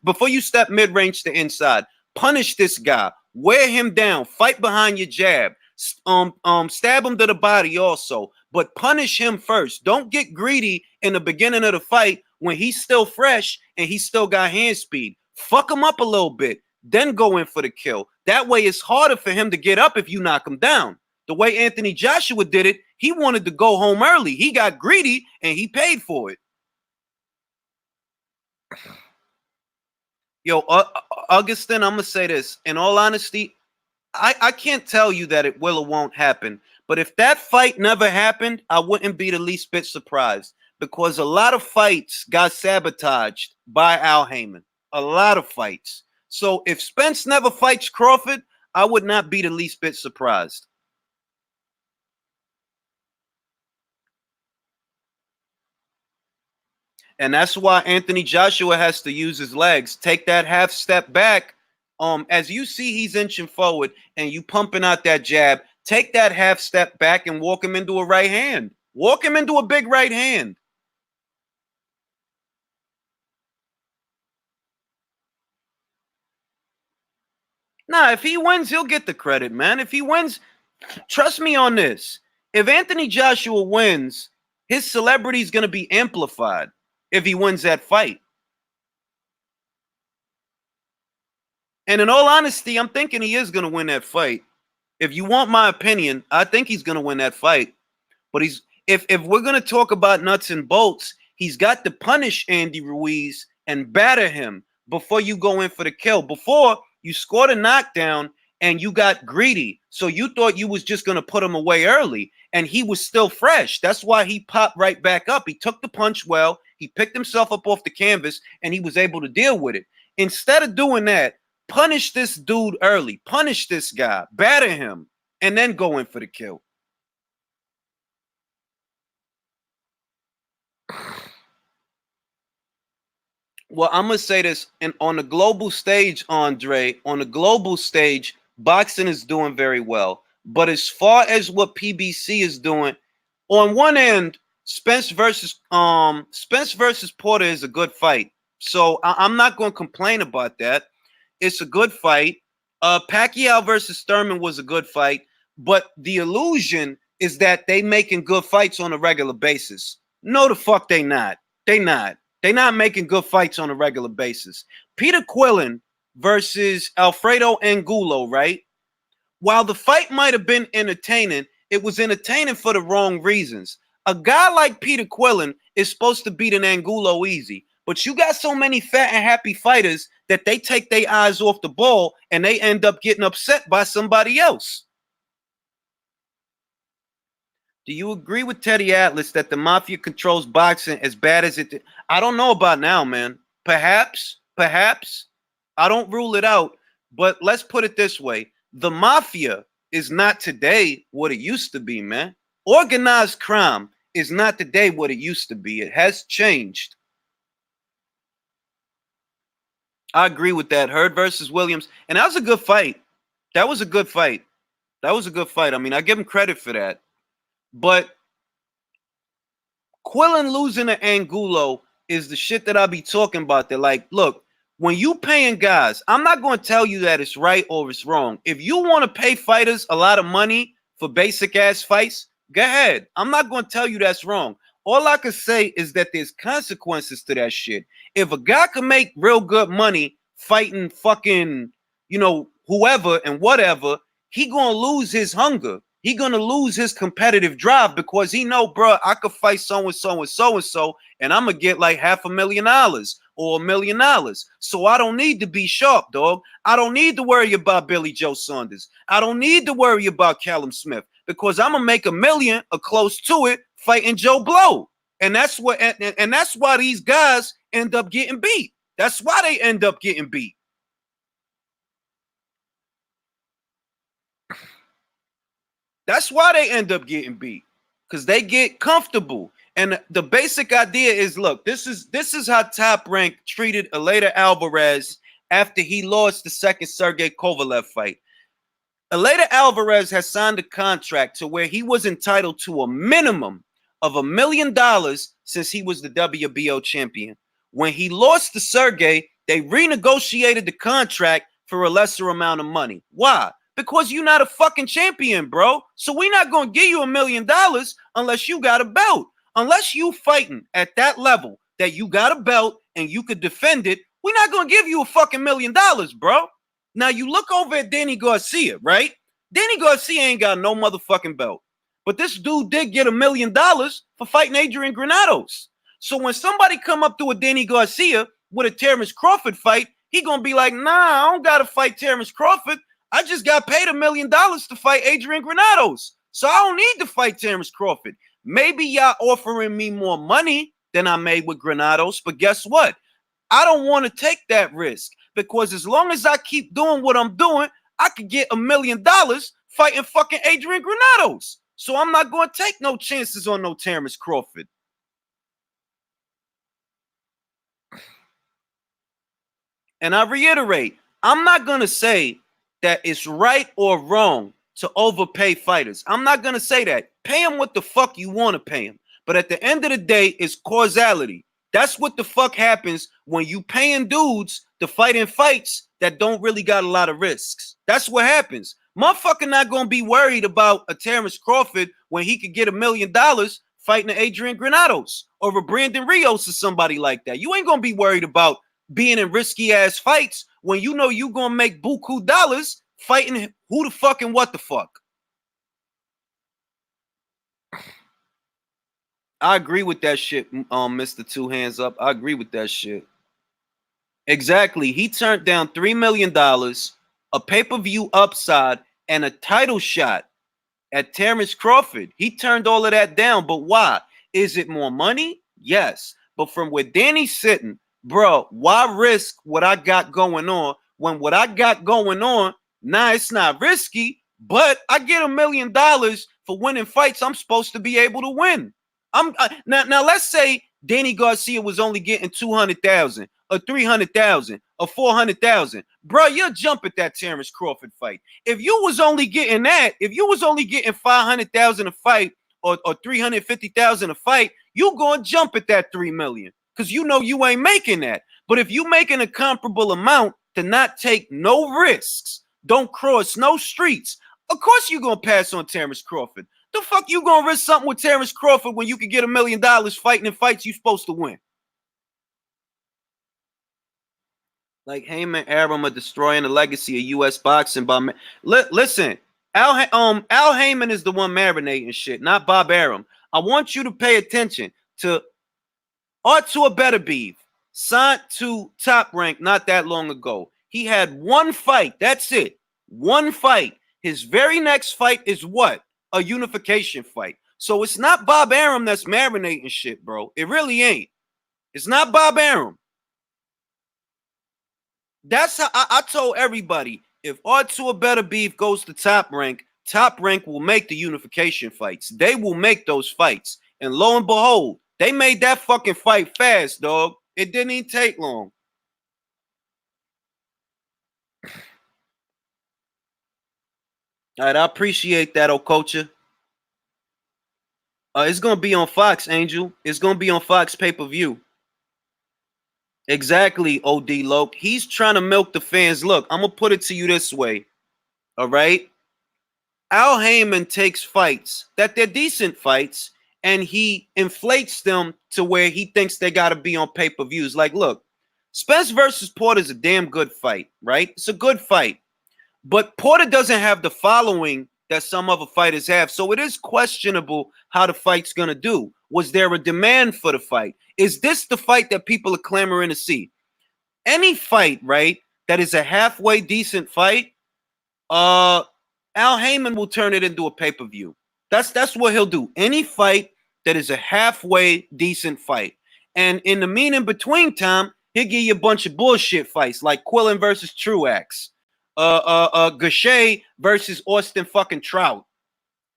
before you step mid range to inside. Punish this guy, wear him down, fight behind your jab, stab him to the body also, but punish him first. Don't get greedy in the beginning of the fight when he's still fresh and he's still got hand speed. Fuck him up a little bit, then go in for the kill. That way it's harder for him to get up if you knock him down. The way Anthony Joshua did it, he wanted to go home early. He got greedy and he paid for it. Yo, Augustin, I'm going to say this. In all honesty, I can't tell you that it will or won't happen. But if that fight never happened, I wouldn't be the least bit surprised. Because a lot of fights got sabotaged by Al Heyman. A lot of fights. So if Spence never fights Crawford, I would not be the least bit surprised. And that's why Anthony Joshua has to use his legs. Take that half step back. As you see he's inching forward and you pumping out that jab, take that half step back and walk him into a right hand. Walk him into a big right hand. Nah, if he wins, he'll get the credit, man. If he wins, trust me on this. If Anthony Joshua wins, his celebrity is going to be amplified if he wins that fight. And in all honesty, I'm thinking he is going to win that fight. If you want my opinion, I think he's going to win that fight. But if we're going to talk about nuts and bolts, he's got to punish Andy Ruiz and batter him before you go in for the kill. Before, you scored a knockdown and you got greedy. So you thought you was just going to put him away early, and he was still fresh. That's why he popped right back up. He took the punch well. He picked himself up off the canvas, and he was able to deal with it. Instead of doing that, punish this dude early. Punish this guy. Batter him, and then go in for the kill. Well, I'm going to say this. And on the global stage, Andre, on the global stage, boxing is doing very well. But as far as what PBC is doing, on one end, Spence versus Porter is a good fight. So I'm not going to complain about that. It's a good fight. Pacquiao versus Thurman was a good fight. But the illusion is that they making good fights on a regular basis. No, the fuck they not. They not. They're not making good fights on a regular basis. Peter Quillen versus Alfredo Angulo, right? While the fight might have been entertaining, it was entertaining for the wrong reasons. A guy like Peter Quillen is supposed to beat an Angulo easy, but you got so many fat and happy fighters that they take their eyes off the ball and they end up getting upset by somebody else. Do you agree with Teddy Atlas that the mafia controls boxing as bad as it did? I don't know about now, man. Perhaps. I don't rule it out. But let's put it this way. The mafia is not today what it used to be, man. Organized crime is not today what it used to be. It has changed. I agree with that. Hurd versus Williams. And that was a good fight. That was a good fight. I mean, I give him credit for that. But Quillen losing to Angulo is the shit that I be talking about. They're like, look, when you paying guys, I'm not going to tell you that it's right or it's wrong. If you want to pay fighters a lot of money for basic ass fights, go ahead. I'm not going to tell you that's wrong. All I can say is that there's consequences to that shit. If a guy can make real good money fighting fucking, whoever and whatever, he going to lose his hunger. He gonna lose his competitive drive because he know, bro, I could fight so-and-so and so-and-so, and I'm gonna get like $500,000 or $1 million. So I don't need to be sharp, dog. I don't need to worry about Billy Joe Saunders. I don't need to worry about Callum Smith because I'm gonna make $1 million or close to it fighting Joe Blow. And that's what and that's why these guys end up getting beat. That's why they end up getting beat. That's why they end up getting beat, because they get comfortable. And the basic idea is, look, this is how Top Rank treated Eleider Alvarez after he lost the second Sergey Kovalev fight. Eleider Alvarez has signed a contract to where he was entitled to a minimum of $1 million since he was the WBO champion. When he lost to Sergey, they renegotiated the contract for a lesser amount of money. Why? Because you're not a fucking champion, bro. So we're not going to give you $1 million unless you got a belt. Unless you fighting at that level that you got a belt and you could defend it, we're not going to give you a fucking $1 million, bro. Now you look over at Danny Garcia, right? Danny Garcia ain't got no motherfucking belt. But this dude did get $1 million for fighting Adrian Granados. So when somebody come up to a Danny Garcia with a Terrence Crawford fight, he gonna be like, nah, I don't gotta fight Terrence Crawford. I just got paid $1 million to fight Adrian Granados. So I don't need to fight Terrence Crawford. Maybe y'all offering me more money than I made with Granados, but guess what? I don't want to take that risk, because as long as I keep doing what I'm doing, I could get $1 million fighting fucking Adrian Granados. So I'm not going to take no chances on no Terrence Crawford. And I reiterate, I'm not going to say that it's right or wrong to overpay fighters. I'm not going to say that. Pay them what the fuck you want to pay them. But at the end of the day, it's causality. That's what the fuck happens when you paying dudes to fight in fights that don't really got a lot of risks. That's what happens. Motherfucker not going to be worried about a Terrence Crawford when he could get $1 million fighting an Adrian Granados or a Brandon Rios or somebody like that. You ain't going to be worried about being in risky ass fights when you know you going to make buku dollars fighting who the fuck and what the fuck. I agree with that shit, Mr. Two Hands Up. I agree with that shit. Exactly. He turned down $3 million, a pay-per-view upside, and a title shot at Terrence Crawford. He turned all of that down. But why? Is it more money? Yes. But from where Danny's sitting, bro, why risk what I got going on when what I got going on, nah, it's not risky, but I get $1 million for winning fights I'm supposed to be able to win. Now let's say Danny Garcia was only getting 200,000 or 300,000 or 400,000. Bro, you'll jump at that Terrence Crawford fight. If you was only getting that, if you was only getting 500,000 a fight or 350,000 a fight, you gonna jump at that 3 million because you know you ain't making that. But if you making a comparable amount to not take no risks, don't cross no streets, of course you gonna pass on Terrence Crawford. The fuck you gonna risk something with Terrence Crawford when you can get $1 million fighting in fights you supposed to win? Like Heyman Aram are destroying the legacy of U.S. boxing by listen. Al Heyman is the one marinating shit, not Bob Arum. I want you to pay attention to Artur Beterbiev, signed to Top Rank not that long ago. He had one fight. That's it. One fight. His very next fight is what? A unification fight. So it's not Bob Arum that's marinating shit, bro. It really ain't. It's not Bob Arum. That's how I told everybody. If Artur Beterbiev goes to Top Rank will make the unification fights. They will make those fights. And lo and behold, they made that fucking fight fast, dog. It didn't even take long. All right, I appreciate that, Okocha. It's going to be on Fox, Angel. It's going to be on Fox pay-per-view. Exactly, OD Loke. He's trying to milk the fans. Look, I'm going to put it to you this way. All right? Al Heyman takes fights that they're decent fights, and he inflates them to where he thinks they got to be on pay-per-views. Like, look, Spence versus Porter is a damn good fight, right? It's a good fight. But Porter doesn't have the following that some other fighters have. So it is questionable how the fight's going to do. Was there a demand for the fight? Is this the fight that people are clamoring to see? Any fight, right, that is a halfway decent fight, Al Heyman will turn it into a pay-per-view. That's what he'll do. Any fight that is a halfway decent fight. And in the mean between time, he'll give you a bunch of bullshit fights like Quillen versus Truax. Gaucher versus Austin fucking Trout.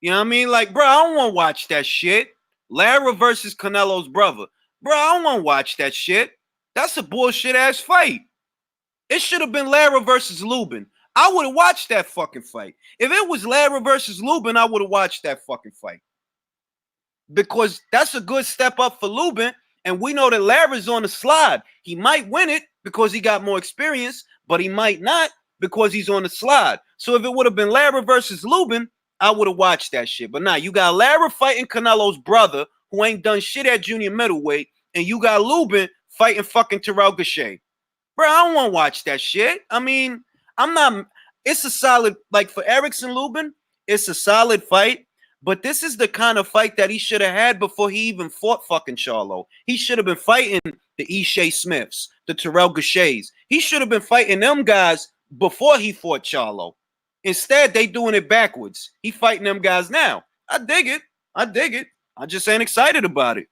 You know what I mean? Like, bro, I don't want to watch that shit. Lara versus Canelo's brother. Bro, I don't want to watch that shit. That's a bullshit ass fight. It should have been Lara versus Lubin. I would have watched that fucking fight. If it was Lara versus Lubin, I would have watched that fucking fight. Because that's a good step up for Lubin. And we know that Lara's on the slide. He might win it because he got more experience, but he might not because he's on the slide. So if it would have been Lara versus Lubin, I would have watched that shit. But now you got Lara fighting Canelo's brother, who ain't done shit at junior middleweight, and you got Lubin fighting fucking Terrell Gausha. Bro, I don't want to watch that shit. I mean, I'm not. It's a solid, like for Erickson Lubin, it's a solid fight. But this is the kind of fight that he should have had before he even fought fucking Charlo. He should have been fighting the Ishe Smiths, the Terrell Gauchets. He should have been fighting them guys before he fought Charlo. Instead, they doing it backwards. He fighting them guys now. I dig it. I dig it. I just ain't excited about it.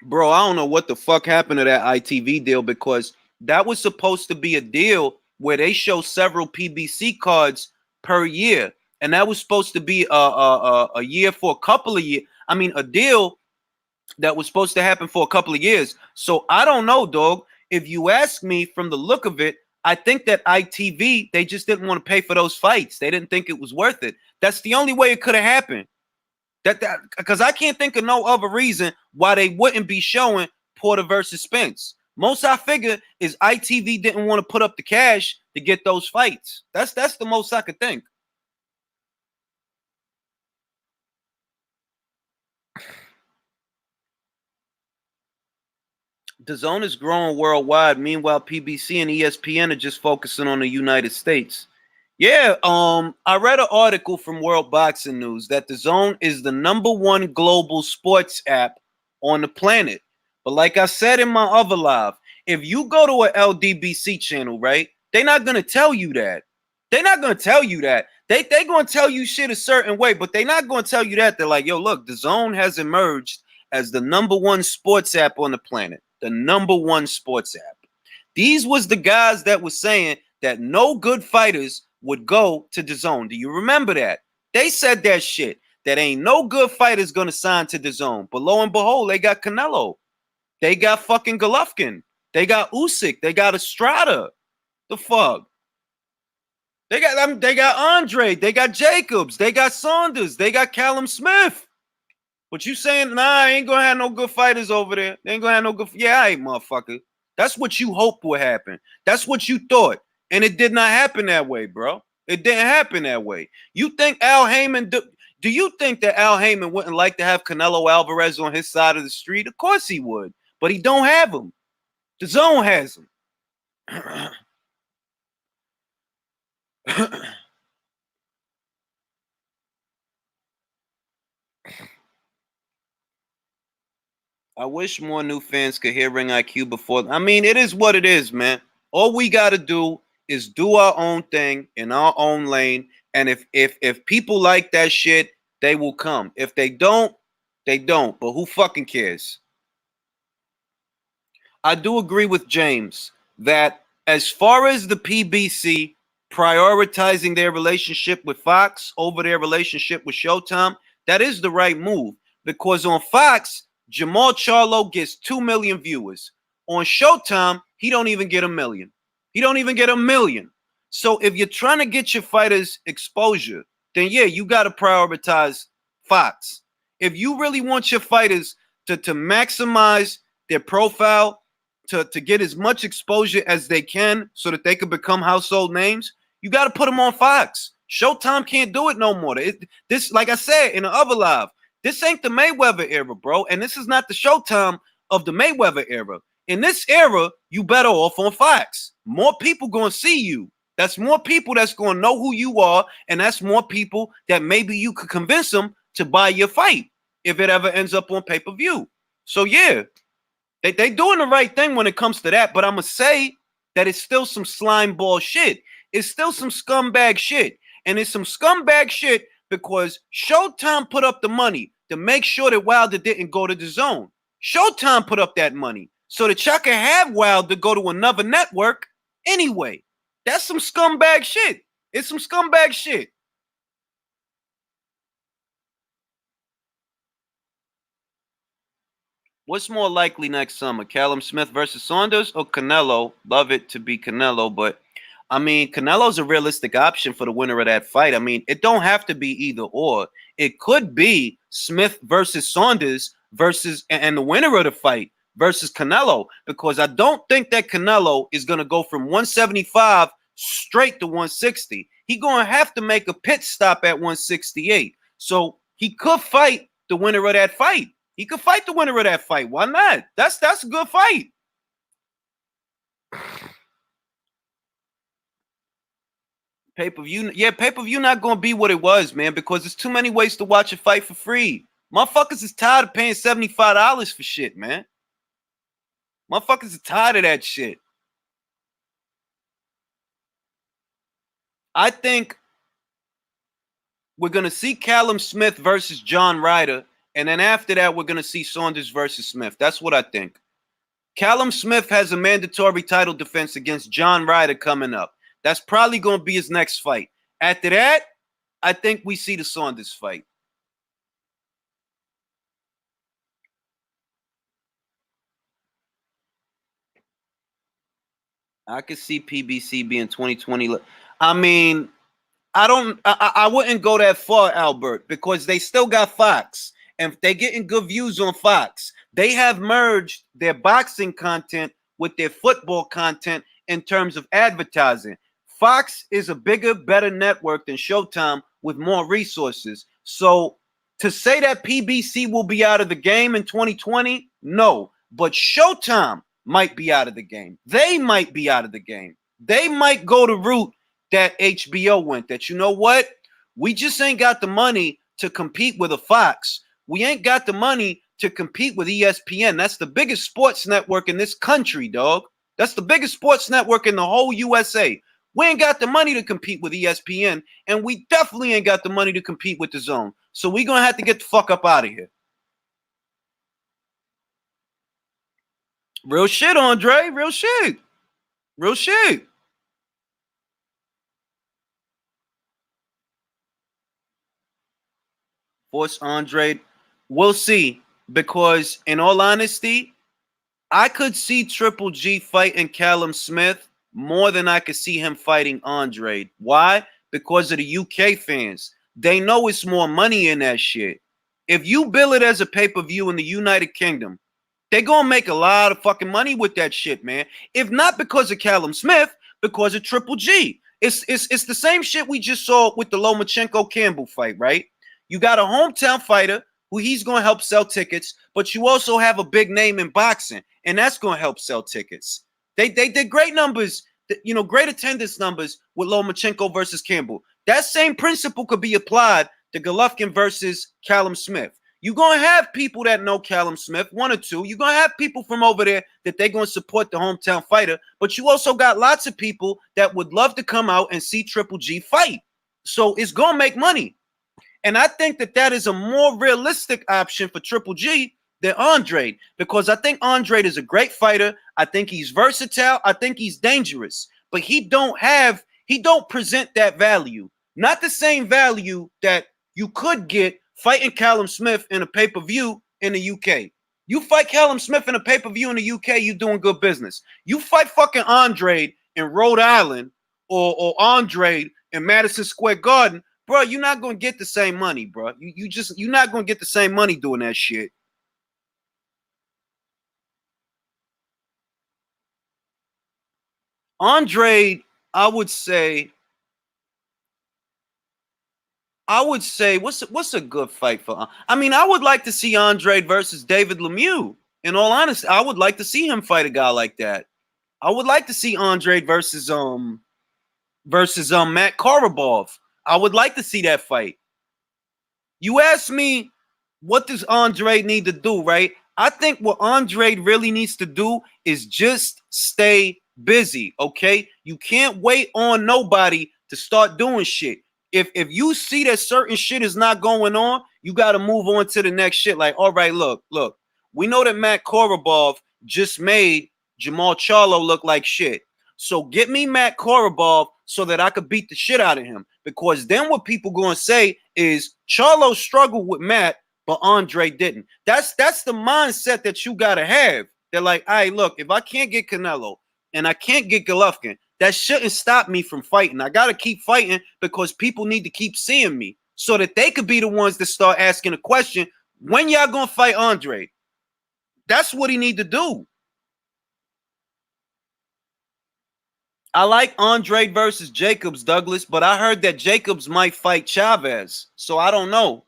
Bro, I don't know what the fuck happened to that ITV deal, because that was supposed to be a deal where they show several PBC cards per year, and that was supposed to be a year for a couple of years. I mean, a deal that was supposed to happen for a couple of years. So I don't know, dog. If you ask me, from the look of it, I think that ITV, they just didn't want to pay for those fights. They didn't think it was worth it. That's the only way it could have happened. That because I can't think of no other reason why they wouldn't be showing Porter versus Spence. Most I figure is ITV didn't want to put up the cash to get those fights. That's the most I could think. DAZN is growing worldwide. Meanwhile, PBC and ESPN are just focusing on the United States. Yeah, I read an article from World Boxing News that DAZN is the #1 global sports app on the planet. But like I said in my other live, if you go to a LDBC channel, right, they're not gonna tell you that. They're not gonna tell you that. They gonna tell you shit a certain way, but they're not gonna tell you that. They're like, yo, look, DAZN has emerged as the #1 sports app on the planet. The #1 sports app. These was the guys that was saying that no good fighters would go to DAZN. Do you remember that? They said that shit. That ain't no good fighters gonna sign to DAZN. But lo and behold, they got Canelo. They got fucking Golovkin. They got Usyk. They got Estrada. The fuck? They got Andre. They got Jacobs. They got Saunders. They got Callum Smith. But you saying, nah, I ain't gonna have no good fighters over there. They ain't gonna have no good. Yeah, I ain't, motherfucker. That's what you hoped would happen. That's what you thought. And it did not happen that way, bro. It didn't happen that way. You think Al Heyman, do you think that Al Heyman wouldn't like to have Canelo Alvarez on his side of the street? Of course he would. But he don't have him. DAZN has him. I wish more new fans could hear Ring IQ before. I mean, it is what it is, man. All we got to do is do our own thing in our own lane. And if people like that shit, they will come. If they don't, they don't. But who fucking cares? I do agree with James that as far as the PBC prioritizing their relationship with Fox over their relationship with Showtime, that is the right move. Because on Fox, Jamal Charlo gets 2 million viewers. On Showtime, he don't even get 1 million. He don't even get 1 million. So if you're trying to get your fighters exposure, then yeah, you got to prioritize Fox. If you really want your fighters to maximize their profile, to get as much exposure as they can so that they can become household names, you got to put them on Fox. Showtime can't do it no more. This, like I said in the other live, this ain't the Mayweather era, bro. And this is not the Showtime of the Mayweather era. In this era, you better off on Fox. More people going to see you. That's more people that's going to know who you are. And that's more people that maybe you could convince them to buy your fight if it ever ends up on pay-per-view. So, yeah, they doing the right thing when it comes to that. But I'm going to say that it's still some slime ball shit. It's still some scumbag shit. And it's some scumbag shit because Showtime put up the money to make sure that Wilder didn't go to DAZN. Showtime put up that money so that y'all can have Wilder go to another network Anyway, that's some scumbag shit. It's some scumbag shit. What's more likely next summer, Callum Smith versus Saunders or Canelo? Love it to be Canelo, but I mean, Canelo's a realistic option for the winner of that fight. I mean, it don't have to be either or. It could be Smith versus Saunders versus and the winner of the fight versus Canelo, because I don't think that Canelo is going to go from 175 straight to 160. He's going to have to make a pit stop at 168. So he could fight the winner of that fight. He could fight the winner of that fight. Why not? That's a good fight. Pay-per-view, yeah, pay-per-view not gonna be what it was, man, because there's too many ways to watch a fight for free. Motherfuckers is tired of paying $75 for shit, man. Motherfuckers are tired of that shit. I think we're gonna see Callum Smith versus John Ryder, and then after that, we're gonna see Saunders versus Smith. That's what I think. Callum Smith has a mandatory title defense against John Ryder coming up. That's probably going to be his next fight. After that, I think we see the Saunders fight. I could see PBC being 2020. I mean, I wouldn't go that far, Albert, because they still got Fox. And they're getting good views on Fox. They have merged their boxing content with their football content in terms of advertising. Fox is a bigger, better network than Showtime with more resources. So to say that PBC will be out of the game in 2020, no. But Showtime might be out of the game. They might be out of the game. They might go the route that HBO went, that, you know what? We just ain't got the money to compete with a Fox. We ain't got the money to compete with ESPN. That's the biggest sports network in this country, dog. That's the biggest sports network in the whole USA. We ain't got the money to compete with ESPN, and we definitely ain't got the money to compete with the Zone. So we're going to have to get the fuck up out of here. Real shit, Andre. Real shit. Real shit. Force Andre. We'll see. Because in all honesty, I could see Triple G fighting Callum Smith more than I could see him fighting Andre. Why? Because of the UK fans. They know it's more money in that shit. If you bill it as a pay-per-view in the United Kingdom, they're going to make a lot of fucking money with that shit, man. If not because of Callum Smith, because of Triple G. It's the same shit we just saw with the Lomachenko-Campbell fight, right? You got a hometown fighter who he's going to help sell tickets, but you also have a big name in boxing, and that's going to help sell tickets. They did great numbers, great attendance numbers with Lomachenko versus Campbell. That same principle could be applied to Golovkin versus Callum Smith. You're going to have people that know Callum Smith, one or two. You're going to have people from over there that they're going to support the hometown fighter, but you also got lots of people that would love to come out and see Triple G fight. So it's going to make money. And I think that is a more realistic option for Triple G than Andre, because I think Andre is a great fighter. I think he's versatile. I think he's dangerous, but he don't present that value. Not the same value that you could get fighting Callum Smith in a pay-per-view in the UK. You fight Callum Smith in a pay-per-view in the UK, you're doing good business. You fight fucking Andre in Rhode Island or Andre in Madison Square Garden, bro, you're not gonna get the same money, bro. You're not gonna get the same money doing that shit. Andre, I would say what's a good fight for? I mean, I would like to see Andre versus David Lemieux. In all honesty, I would like to see him fight a guy like that. I would like to see Andre versus Matt Korobov. I would like to see that fight. You ask me, what does Andre need to do, right? I think what Andre really needs to do is just stay busy, okay? You can't wait on nobody to start doing shit. If you see that certain shit is not going on, you got to move on to the next shit. Like, all right, look. We know that Matt Korobov just made Jamal Charlo look like shit. So get me Matt Korobov so that I could beat the shit out of him. Because then what people going to say is Charlo struggled with Matt, but Andre didn't. That's the mindset that you got to have. They're like, all right, look, if I can't get Canelo and I can't get Golovkin, that shouldn't stop me from fighting. I got to keep fighting because people need to keep seeing me so that they could be the ones that start asking the question, when y'all going to fight Andre? That's what he need to do. I like Andre versus Jacobs, Douglas, but I heard that Jacobs might fight Chavez, so I don't know.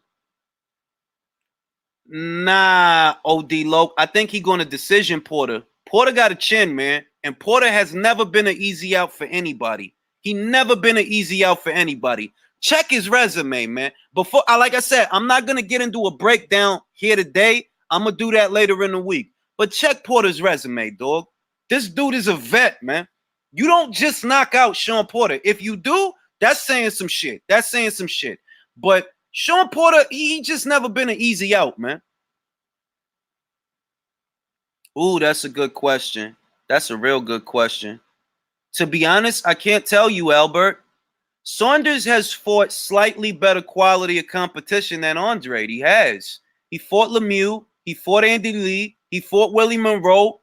Nah, OD Loke. I think he going to decision Porter. Porter got a chin, man, and Porter has never been an easy out for anybody. He never been an easy out for anybody. Check his resume, man. Before, like I said, I'm not gonna get into a breakdown here today. I'm gonna do that later in the week. But check Porter's resume, dog. This dude is a vet, man. You don't just knock out Sean Porter. If you do, that's saying some shit. That's saying some shit. But Sean Porter, he just never been an easy out, man. Ooh, that's a good question. That's a real good question. To be honest, I can't tell you, Albert. Saunders has fought slightly better quality of competition than Andre. He has. He fought Lemieux. He fought Andy Lee. He fought Willie Monroe.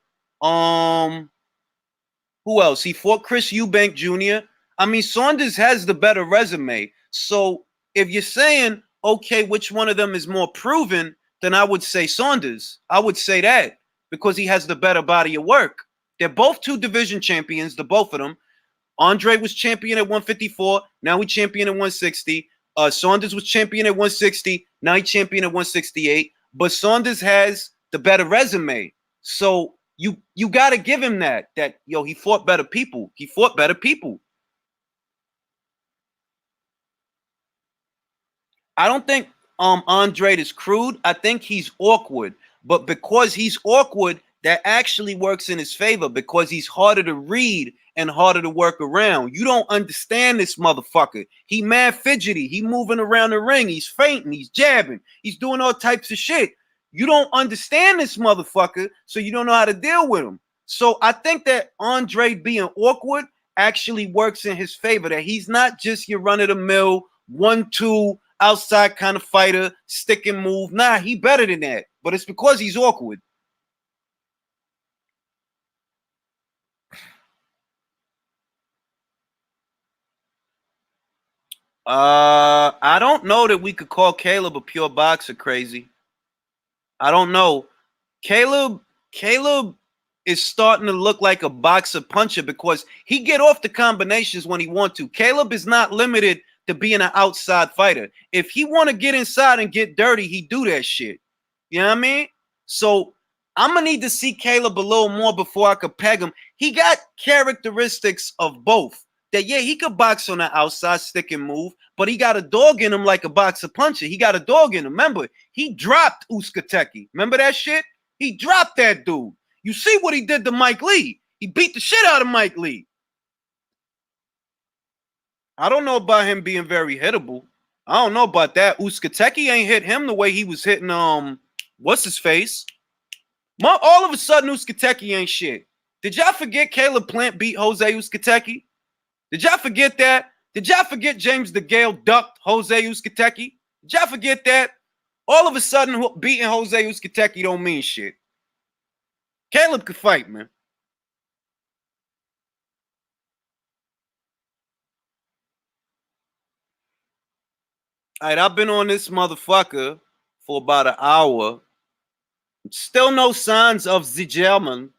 Who else? He fought Chris Eubank Jr. I mean, Saunders has the better resume. So if you're saying, okay, which one of them is more proven, then I would say Saunders. I would say that because he has the better body of work. They're both two division champions, the both of them. Andre was champion at 154. Now he champion at 160. Saunders was champion at 160. Now he champion at 168. But Saunders has the better resume. So you got to give him that he fought better people. He fought better people. I don't think Andre is crude. I think he's awkward. But because he's awkward, that actually works in his favor because he's harder to read and harder to work around. You don't understand this motherfucker. He mad fidgety. He moving around the ring. He's fainting. He's jabbing. He's doing all types of shit. You don't understand this motherfucker, so you don't know how to deal with him. So I think that Andre being awkward actually works in his favor, that he's not just your run-of-the-mill 1-2 outside kind of fighter, stick and move. Nah, he better than that. But it's because he's awkward. I don't know that we could call Caleb a pure boxer, crazy. I don't know. Caleb is starting to look like a boxer puncher because he get off the combinations when he want to. Caleb is not limited to being an outside fighter. If he want to get inside and get dirty, he do that shit. You know what I mean? So I'm gonna need to see Caleb a little more before I could peg him. He got characteristics of both. That yeah, he could box on the outside, stick and move, but he got a dog in him like a boxer puncher. He got a dog in him. Remember, he dropped Uskateki. Remember that shit? He dropped that dude. You see what he did to Mike Lee? He beat the shit out of Mike Lee. I don't know about him being very hittable. I don't know about that. Uskateki ain't hit him the way he was hitting what's his face? All of a sudden, Uskateki ain't shit. Did y'all forget Caleb Plant beat Jose Uskateki? Did y'all forget that? Did y'all forget James DeGale ducked Jose Uskateki? Did y'all forget that? All of a sudden, beating Jose Uskateki don't mean shit. Caleb could fight, man. All right, I've been on this motherfucker for about an hour. Still no signs of the German.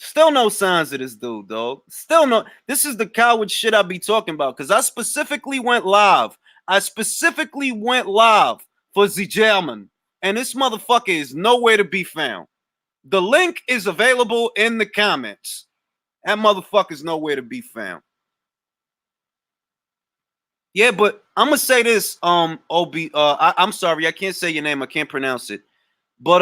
Still no signs of this dude, dog. Still no. This is the coward shit I be talking about because I specifically went live. I specifically went live for the German, and this motherfucker is nowhere to be found. The link is available in the comments. That motherfucker's nowhere to be found. Yeah, but I'm gonna say this, OB. I'm sorry, I can't say your name. I can't pronounce it. But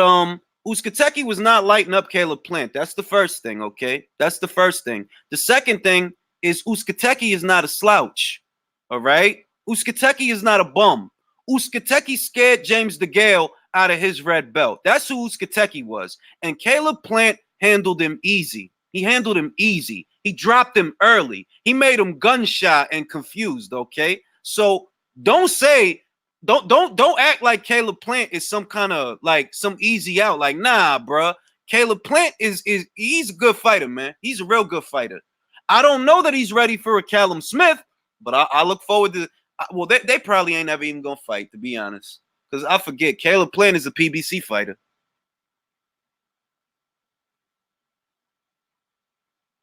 Uskateki was not lighting up Caleb Plant. That's the first thing, okay? That's the first thing. The second thing is Uskateki is not a slouch, all right? Uskateki is not a bum. Uskateki scared James DeGale out of his red belt. That's who Uskateki was. And Caleb Plant handled him easy. He handled him easy. He dropped him early. He made him gun shy and confused. Okay, so don't say don't act like Caleb Plant is some kind of like some easy out. Like, nah, bruh. Caleb Plant is he's a good fighter, man. He's a real good fighter. I don't know that he's ready for a Callum Smith, but I look forward to. Well, they probably ain't ever even gonna fight, to be honest, because I forget Caleb Plant is a PBC fighter.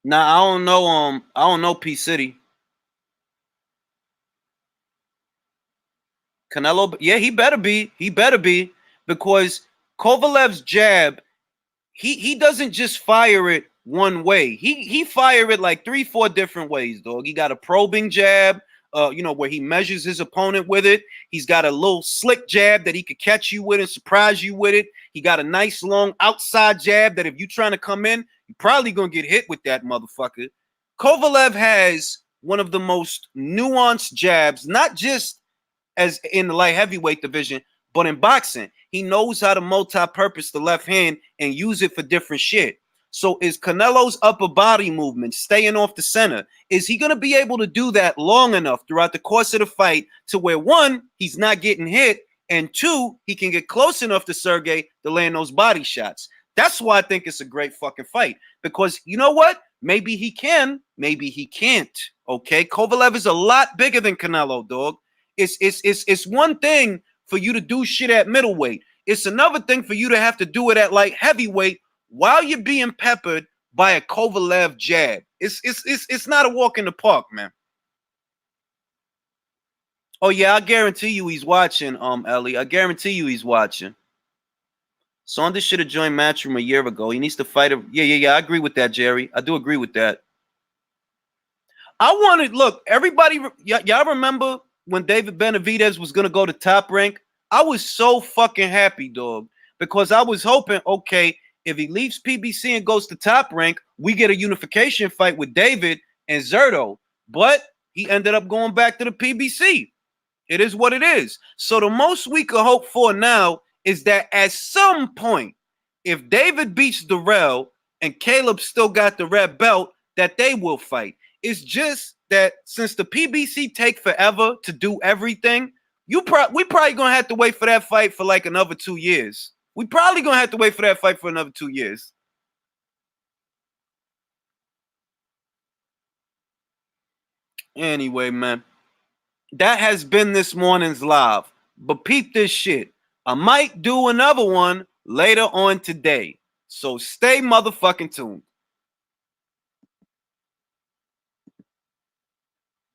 Nah, I don't know. I don't know P City. Canelo, yeah, he better be. He better be because Kovalev's jab, he doesn't just fire it one way. He fire it like 3-4 different ways, dog. He got a probing jab, where he measures his opponent with it. He's got a little slick jab that he could catch you with and surprise you with it. He got a nice long outside jab that if you're trying to come in, you're probably gonna get hit with that motherfucker. Kovalev has one of the most nuanced jabs, not just as in the light heavyweight division, but in boxing, he knows how to multi-purpose the left hand and use it for different shit. So is Canelo's upper body movement, staying off the center, is he going to be able to do that long enough throughout the course of the fight to where, one, he's not getting hit, and two, he can get close enough to Sergey to land those body shots? That's why I think it's a great fucking fight. Because you know what? Maybe he can, maybe he can't. Okay, Kovalev is a lot bigger than Canelo, dog. It's one thing for you to do shit at middleweight. It's another thing for you to have to do it at light heavyweight while you're being peppered by a Kovalev jab. It's not a walk in the park, man. Oh yeah, I guarantee you he's watching, Ellie. I guarantee you he's watching. Saunders should have joined Matchroom a year ago. He needs to fight a yeah. I agree with that, Jerry. I do agree with that. I wanted look, everybody y'all remember when David Benavidez was gonna go to Top Rank? I was so fucking happy, dog, because I was hoping, okay, if he leaves PBC and goes to Top Rank, we get a unification fight with David and Zerto. But he ended up going back to the PBC. It is what it is. So the most we could hope for now is that at some point, if David beats Darrell and Caleb still got the red belt, that they will fight. It's just that since the PBC take forever to do everything, we probably gonna have to wait for that fight for like another 2 years. We probably gonna have to wait for that fight for another 2 years. Anyway, man, that has been this morning's live. But peep this shit. I might do another one later on today. So stay motherfucking tuned.